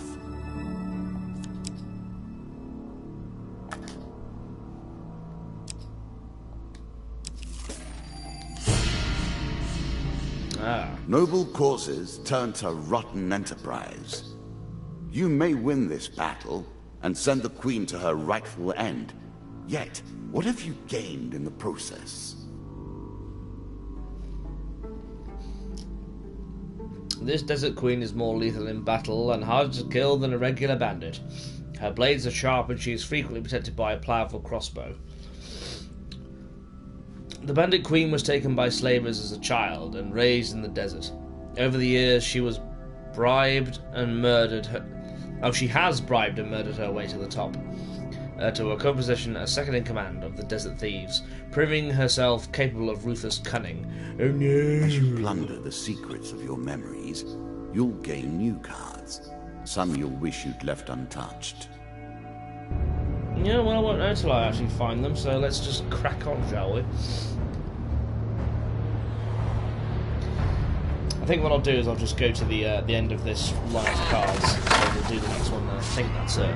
Noble causes turn to rotten enterprise. You may win this battle and send the Queen to her rightful end. Yet, what have you gained in the process? This Desert Queen is more lethal in battle and harder to kill than a regular bandit. Her blades are sharp and she is frequently protected by a powerful crossbow. The Bandit Queen was taken by slavers as a child and raised in the desert. Over the years, she was bribed and murdered her. Oh, she has bribed and murdered her way to the top, to her co-position as second in command of the Desert Thieves, proving herself capable of ruthless cunning. Oh no! As you plunder the secrets of your memories, you'll gain new cards. Some you'll wish you'd left untouched. Yeah, well, I won't know until I actually find them, so let's just crack on, shall we? I think what I'll do is I'll just go to the end of this line of cards, so we'll do the next one then. I think that's it.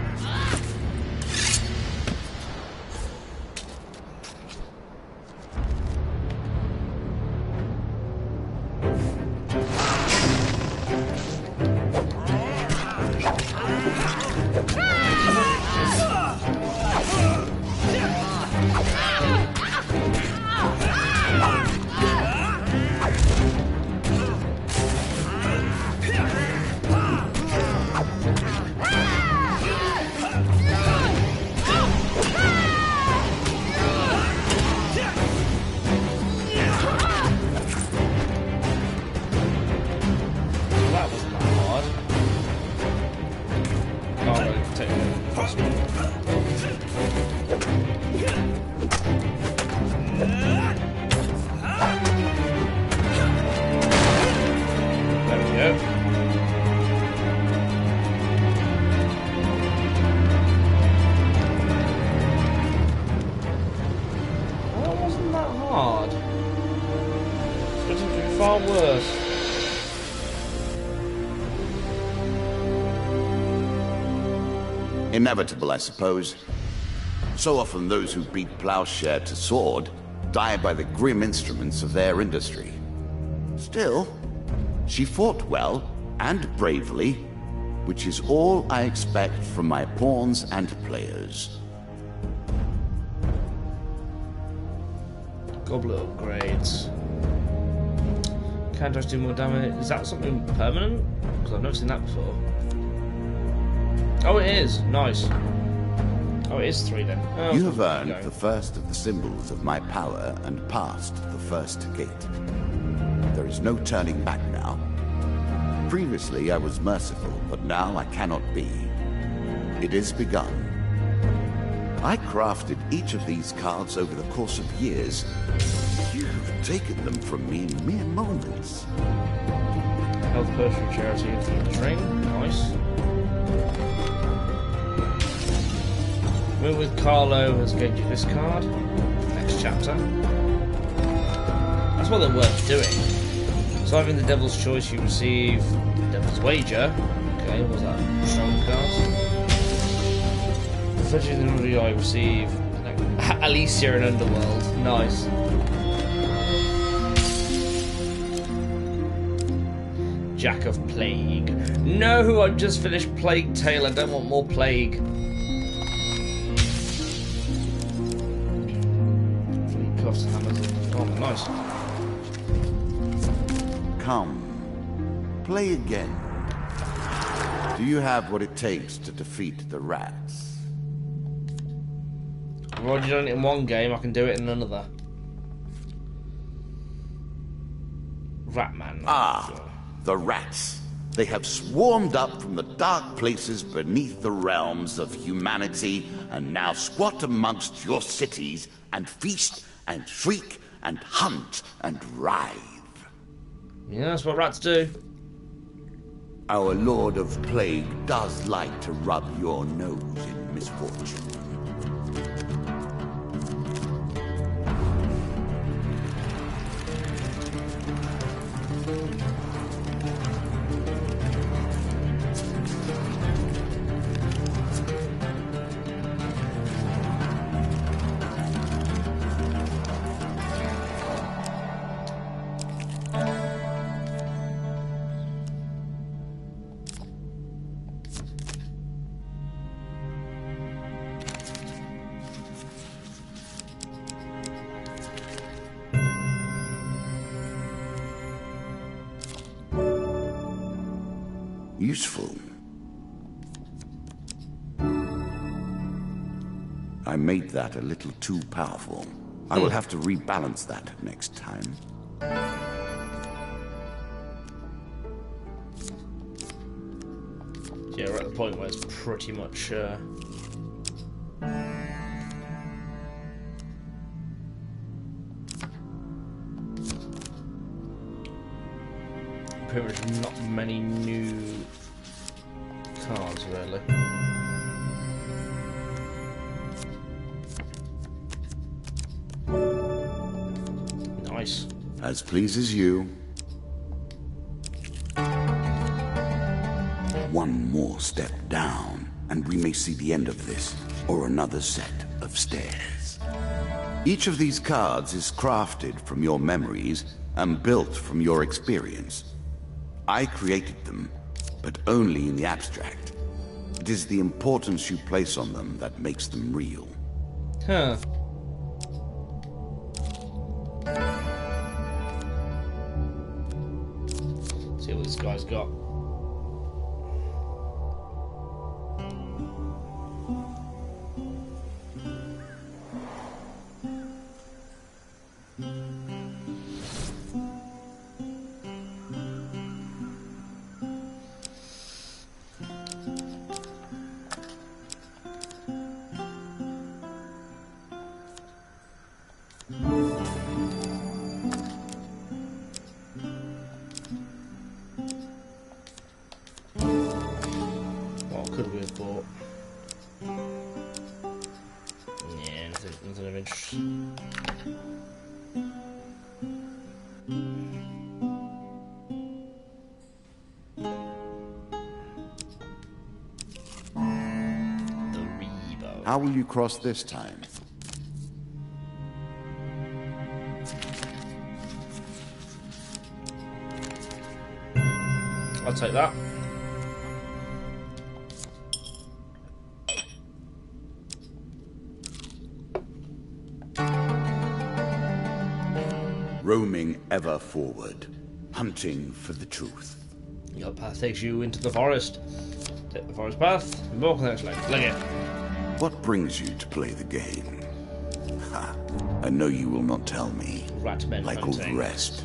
Inevitable, I suppose. So often those who beat plowshare to sword die by the grim instruments of their industry. Still, she fought well and bravely. which is all I expect from my pawns and players. Goblet upgrades. Can't just do more damage. Is that something permanent? Because I've never seen that before. Oh, it is. Nice. Oh, it is 3 then. Oh, you have earned the first of the symbols of my power and passed the first gate. There is no turning back now. Previously I was merciful, but now I cannot be. It is begun. I crafted each of these cards over the course of years. You have taken them from me in mere moments. Health potion charity infinite ring. Nice. Move with Carlo has gained you this card. Next chapter. That's what they're worth doing. Solving the Devil's Choice, you receive the Devil's Wager. Okay, what's that? Strong cards. Fudging the Rudy, I receive Alicia and Underworld. Nice. Jack of Plague. No, I've just finished Plague Tale. I don't want more Plague. Fleet cuffs, hammers. Oh, nice. Come, play again. Do you have what it takes to defeat the rats? I've already done it in one game, I can do it in another. Ratman. Ah, the rats. They have swarmed up from the dark places beneath the realms of humanity and now squat amongst your cities and feast and shriek and hunt and writhe. Yeah, that's what rats do. Our Lord of Plague does like to rub your nose in misfortune. Useful. I made that a little too powerful. I will have to rebalance that next time. Yeah, we're at the point where it's pretty much pretty much not many new cards, really. Nice. As pleases you. One more step down, and we may see the end of this, or another set of stairs. Each of these cards is crafted from your memories and built from your experience. I created them, but only in the abstract. It is the importance you place on them that makes them real. Huh. See what this guy's got. Could we have bought? Yeah, nothing of interest. The Rebo. How will you cross this time? I'll take that. roaming ever forward, hunting for the truth. Your path takes you into the forest. Take the forest path, and walk the next leg. Fling it. What brings you to play the game? Ha! I know you will not tell me. Ratmen like all hunting. the rest,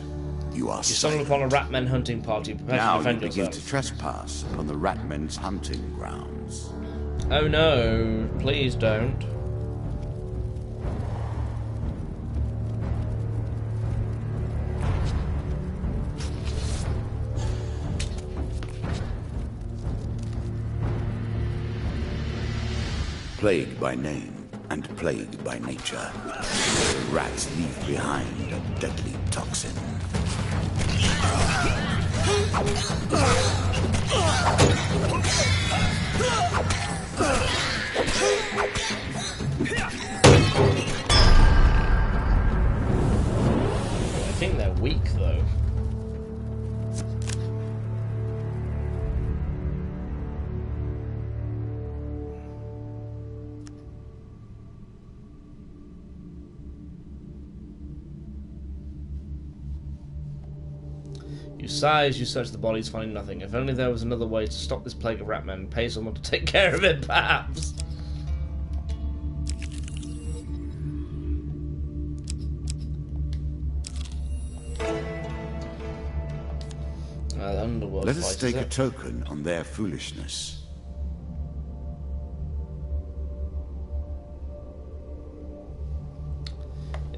you are You stumble upon a ratmen hunting party. Prepare to Now you defend begin yourself. to trespass upon the ratmen's hunting grounds. Oh no, please don't. Plague by name and plague by nature, the rats leave behind a deadly toxin. I think they're weak though. You sigh as you search the bodies, finding nothing. If only there was another way to stop this plague of ratmen, pay someone to take care of it, perhaps. The underworld Let us fight, take a token on their foolishness.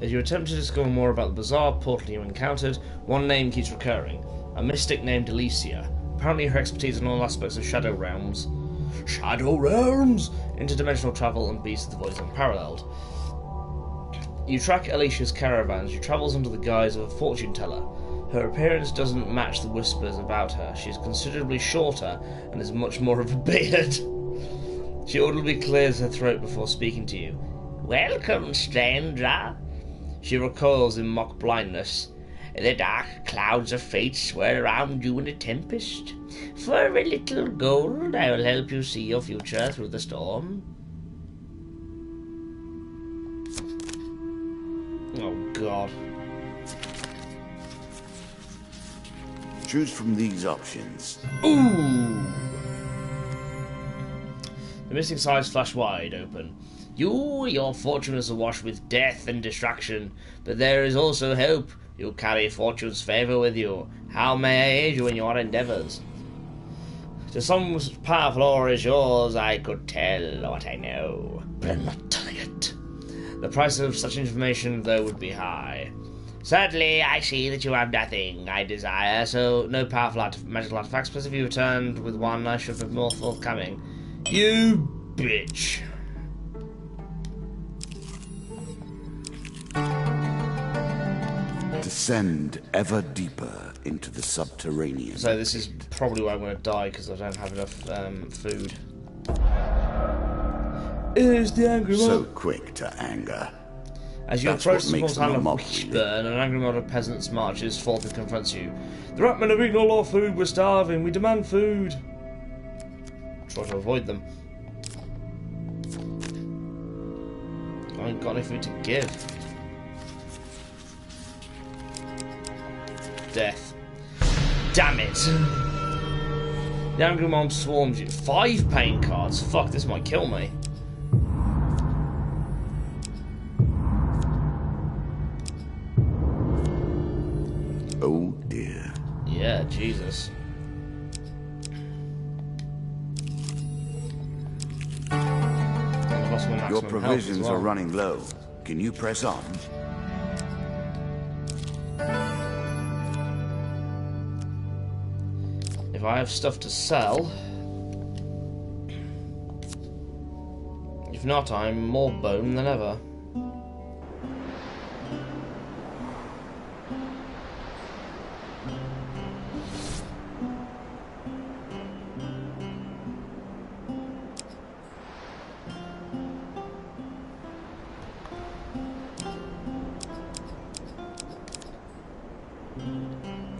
As you attempt to discover more about the bizarre portal you encountered, one name keeps recurring. A mystic named Alicia. Apparently her expertise in all aspects of Shadow Realms. Shadow Realms! Interdimensional travel and beasts of the void unparalleled. You track Alicia's caravans. She travels under the guise of a fortune teller. Her appearance doesn't match the whispers about her. She is considerably shorter and has much more of a beard. She audibly clears her throat before speaking to you. Welcome, stranger. She recoils in mock blindness. The dark clouds of fate swirl around you in a tempest. For a little gold, I will help you see your future through the storm. Oh, God. Choose from these options. Ooh! The missing sides flash wide open. Your fortune is awash with death and destruction, but there is also hope. You carry fortune's favour with you. How may I aid you in your endeavours? To some powerful aura is yours, I could tell what I know, but I'm not telling it. The price of such information, though, would be high. Certainly, I see that you have nothing I desire, so no powerful magical artifacts, but if you returned with one, I should be more forthcoming. You bitch. Descend ever deeper into the subterranean. So this is probably where I'm going to die, because I don't have enough food. Is the angry mob. So quick to anger. As you That's approach what the makes small town them a of mob, Wishburn, an angry mob of peasants marches forth and confronts you. The ratmen have eaten all our food, we're starving, we demand food. Try to avoid them. I ain't got any food to give. Death. Damn it! The angry mob swarms you. 5 pain cards? Fuck, this might kill me. Oh dear. Yeah, Jesus. Your provisions are running low. Can you press on? If I have stuff to sell. If not, I'm more bone than ever.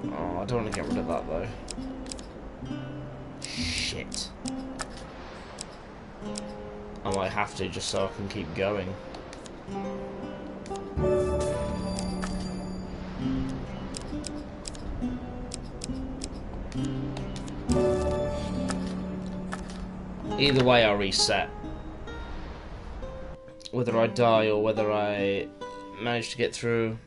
Oh, I don't want to get rid of that though. Shit. I might have to just so I can keep going. Either way, I'll reset. Whether I die or whether I manage to get through.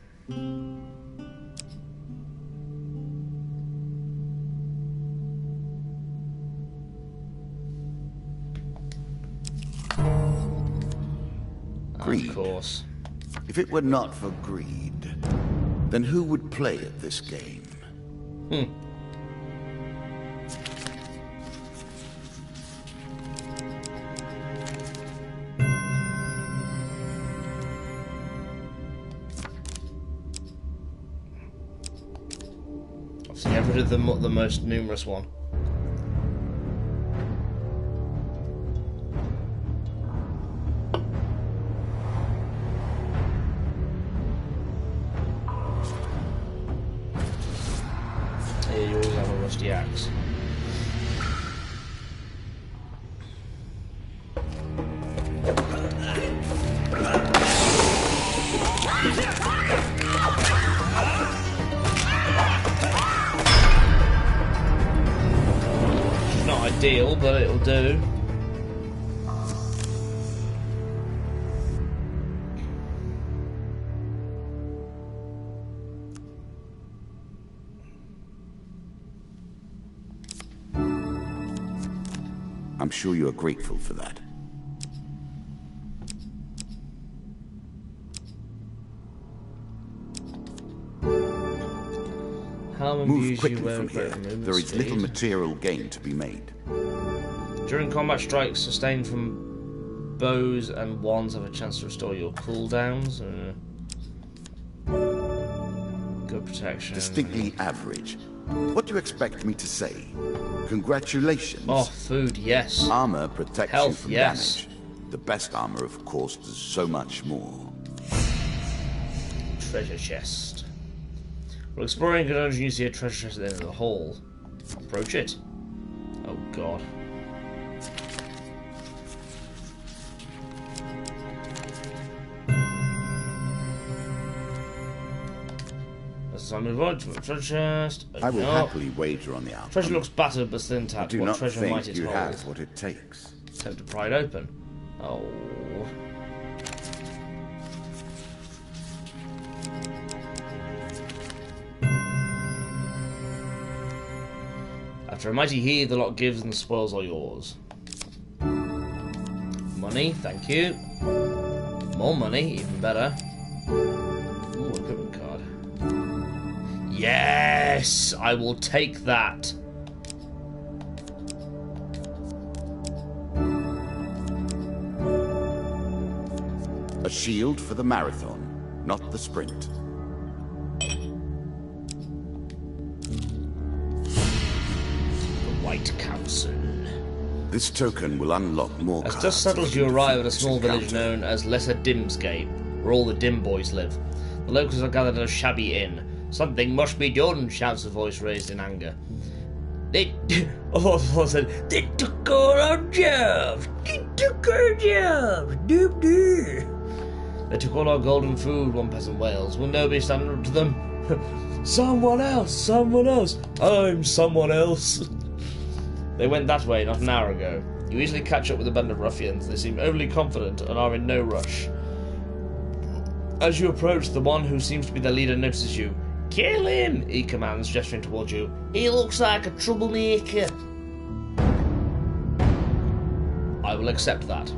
Greed. Of course. If it were not for greed, then who would play at this game? Obviously, get rid of the most numerous one. Yeah, you always have a rusty axe. Not ideal, but it'll do. I'm sure you are grateful for that. Move quickly from here. There is little material gain to be made. During combat strikes sustained from bows and wands have a chance to restore your cooldowns. Good protection. Distinctly average. What do you expect me to say? Congratulations. Oh, food, yes. Armor protects you Health, from yes. damage. The best armor, of course, does so much more. Treasure chest. While exploring a dungeon, you see a treasure chest at the end of the hall. Approach it. Oh god. That's the time to avoid treasure chest. I will happily wager on the outcome. Treasure looks battered but still intact. I do what not treasure think might it you hold? have what it takes. Attempt to pry it open. Oh. After a mighty heave, the lock gives and the spoils are yours. Money, thank you. More money, even better. Ooh, equipment card. Yes! I will take that. A shield for the marathon, not the sprint. White Council. This token will unlock more As cards dust settles, that you can arrive at a defeat small this village encounter. known as Lesser Dimscape, where all the dim boys live. The locals are gathered at a shabby inn. Something must be done, shouts a voice raised in anger. They said, they took all our jobs! They took our jobs! Doop doo! They took all our golden food, one peasant wails. Will nobody stand up to them? Someone else! Someone else! I'm someone else! They went that way not an hour ago. You easily catch up with a band of ruffians. They seem overly confident and are in no rush. As you approach, the one who seems to be their leader notices you. Kill him! He commands, gesturing towards you. He looks like a troublemaker. I will accept that.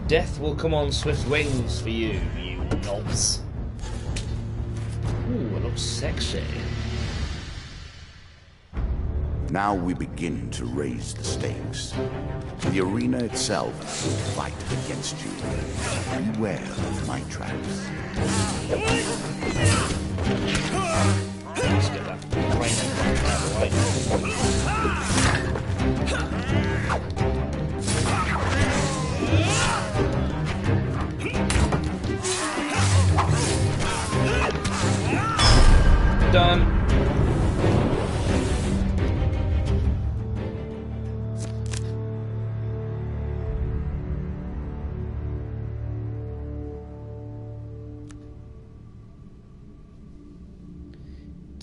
Death will come on swift wings for you, you knobs. Ooh, it looks sexy. Now we begin to raise the stakes. The arena itself will fight against you. Beware of my traps. Let's get that brain out of the way. Done.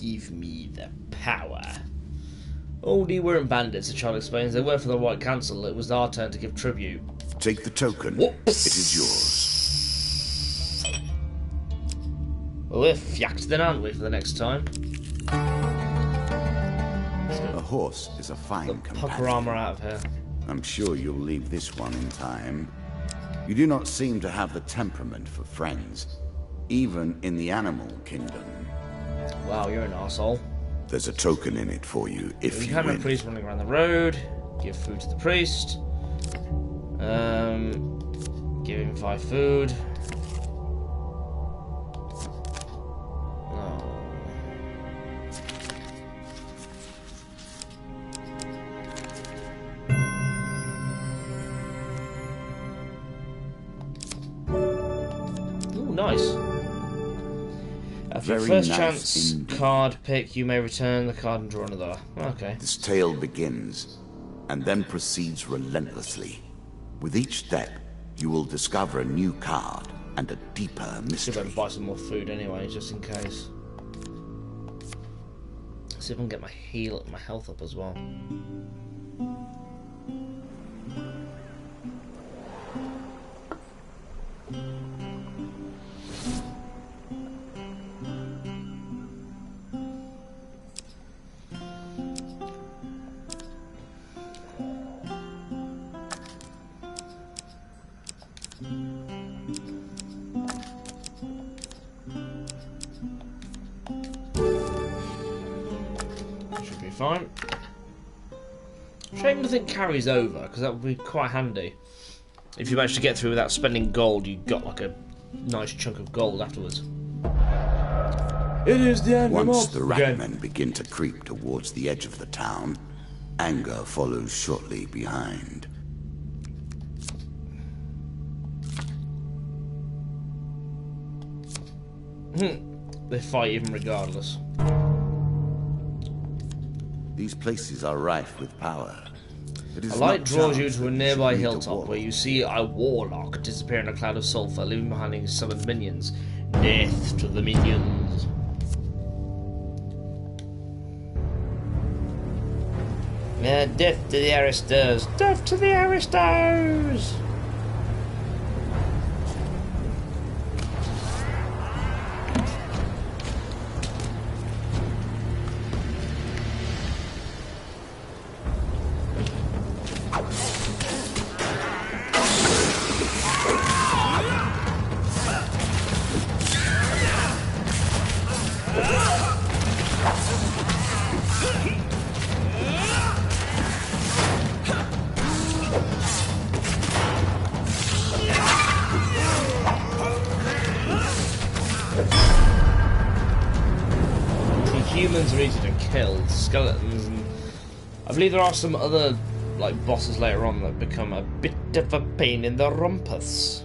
Give me the power. Oh, they weren't bandits, the child explains. They were for the White Council. It was our turn to give tribute. Take the token. Whoops. It is yours. Well, we're fyacked then, aren't we, for the next time? A horse is a fine Pucker companion. armor out of here. I'm sure you'll leave this one in time. You do not seem to have the temperament for friends, even in the animal kingdom. Wow, you're an arsehole. There's a token in it for you if We you have a win. priest running around the road. Give food to the priest. Give him 5 food. Oh. Ooh, nice. After your Very first nice chance indeed. card pick, you may return the card and draw another. Okay. This tale begins, and then proceeds relentlessly. With each step, you will discover a new card and a deeper Should mystery. better buy some more food anyway, just in case. See if I can get my health up as well. Should be fine. Shame nothing carries over, because that would be quite handy. If you manage to get through without spending gold, you got like a nice chunk of gold afterwards. It is the end of Once the again. ratmen begin to creep towards the edge of the town, anger follows shortly behind. They fight even regardless. These places are rife with power. It is A light not draws you chance to a that nearby should meet a hilltop warlock. where you see a warlock disappear in a cloud of sulfur, leaving behind his summoned minions. Death to the minions. Death to the aristos! Death to the aristos! The humans are easy to kill, skeletons, and I believe there are some other like bosses later on that become a bit of a pain in the rumpus.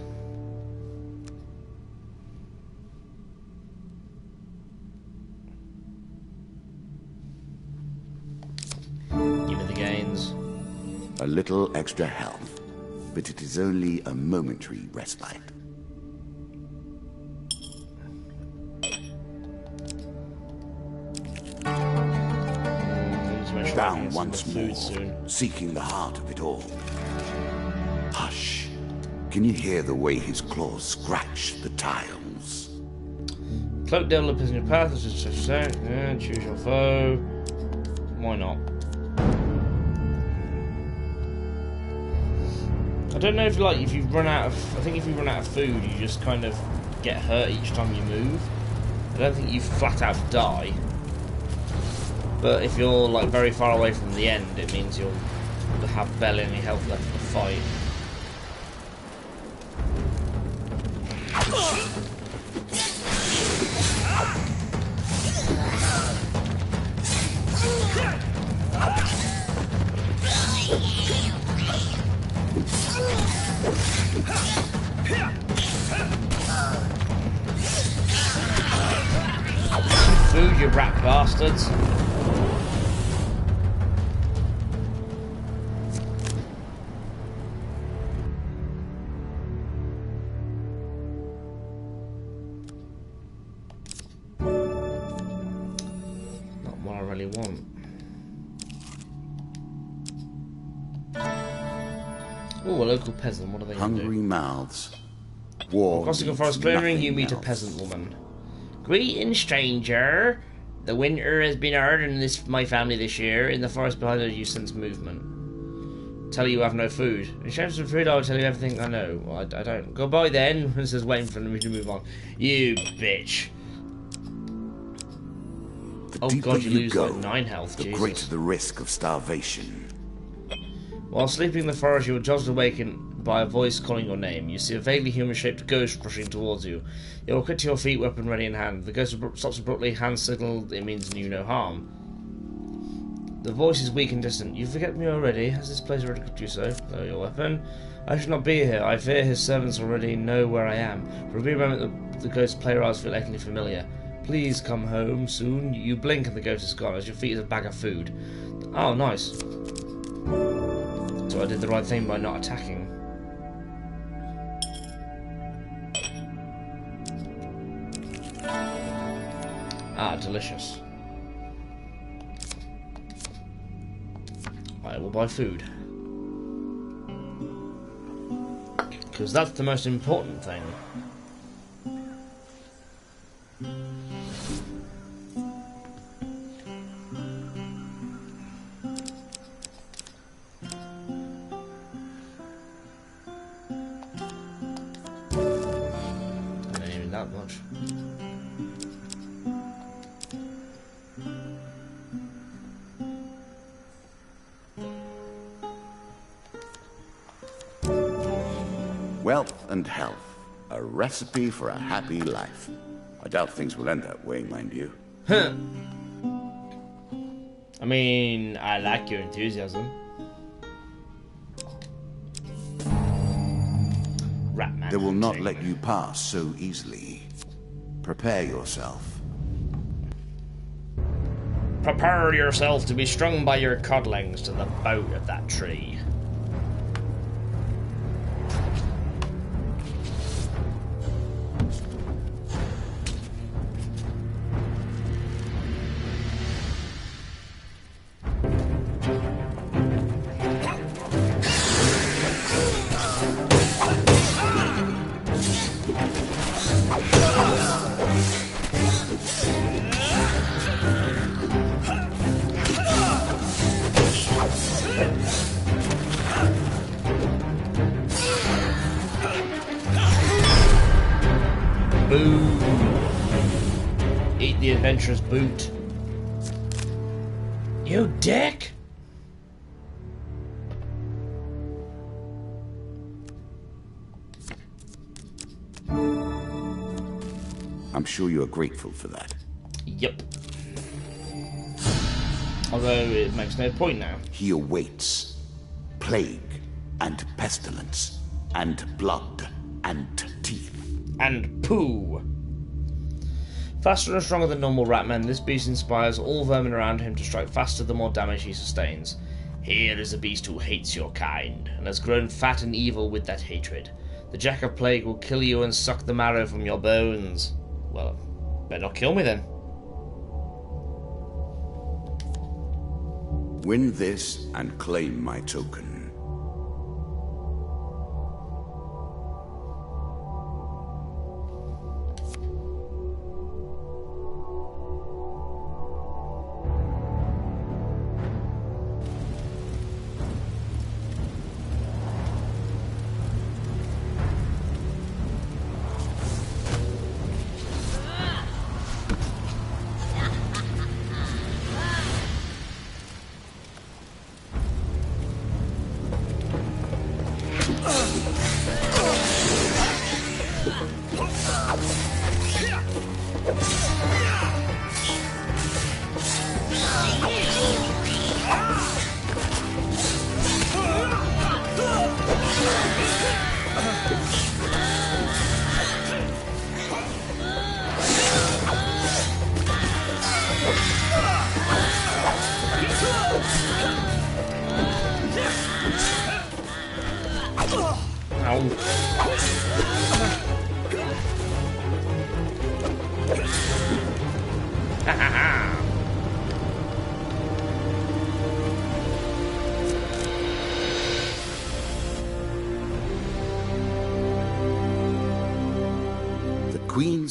Give me the gains. A little extra health, but it is only a momentary respite. Down once more, seeking the heart of it all. Hush. Can you hear the way his claws scratch the tiles? Cloak devil appears in your path. Choose your foe. Why not? I don't know if if you run out of. I think if you run out of food, you just kind of get hurt each time you move. I don't think you flat out die. But if you're like very far away from the end, it means you'll have barely any health left to fight. Food, you rat bastards. really want. Oh, a local peasant. What are they going to do? Hungry mouths. War. Crossing a forest clearing, you meet a peasant woman. Greetings, stranger. The winter has been hard in my family this year. In the forest behind us, you sense movement. Tell you have no food. In terms of food, I'll tell you everything I know. Well, I don't. Goodbye then. This is waiting for me to move on. You bitch. The Oh god, you lose go, like 9 health. the Jesus. greater the risk of starvation. While sleeping in the forest, you are just awakened by a voice calling your name. You see a vaguely human-shaped ghost rushing towards you. You are quick to your feet, weapon ready in hand. The ghost stops abruptly, hand signal. It means you no harm. The voice is weak and distant. You forget me already. Has this place already cooked you so? Lower your weapon. I should not be here. I fear his servants already know where I am. For a brief moment, the ghost's player eyes feel achingly familiar. Please come home soon. You blink and the ghost is gone as your feet is a bag of food. Oh, nice. So I did the right thing by not attacking. Ah, delicious. I will buy food. Because that's the most important thing. I don't even that much. Wealth and health. A recipe for a happy life. I doubt things will end that way, mind you. Huh. I mean, I like your enthusiasm. Ratman. They will not let you pass so easily. Prepare yourself. Prepare yourself to be strung by your codlings to the bough of that tree. Boo! Eat the adventurous boot. You dick! I'm sure you are grateful for that. Yep. Although it makes no point now. He awaits. Plague and pestilence and blood and teeth. And poo. Faster and stronger than normal Ratman, this beast inspires all vermin around him to strike faster the more damage he sustains. Here is a beast who hates your kind, and has grown fat and evil with that hatred. The Jack of Plague will kill you and suck the marrow from your bones. Well, better not kill me then. Win this and claim my token.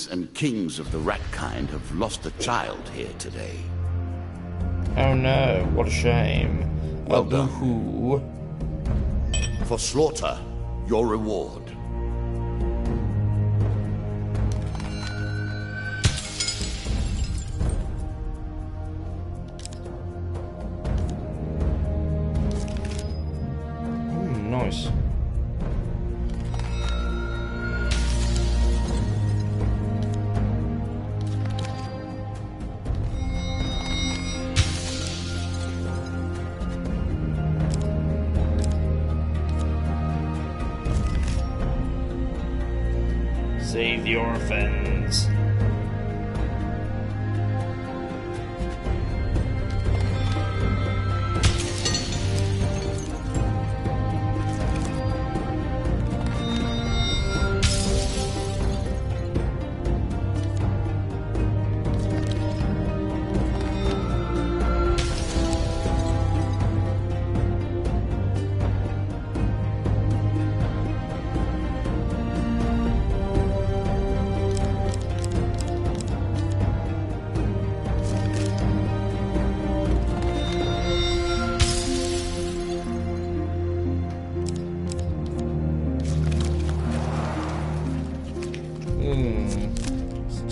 queens and kings of the rat kind have lost a child here today. Oh no, what a shame. Well done. Boo-hoo. For slaughter, your reward. Nice. Save the orphans.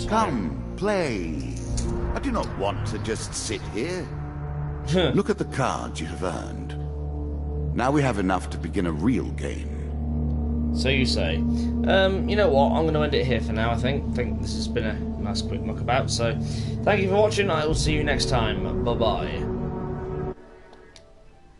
Come, play. I do not want to just sit here. Look at the cards you have earned. Now we have enough to begin a real game. So you say. You know what? I'm going to end it here for now, I think. This has been a nice quick muck about. So, thank you for watching. I will see you next time. Bye-bye.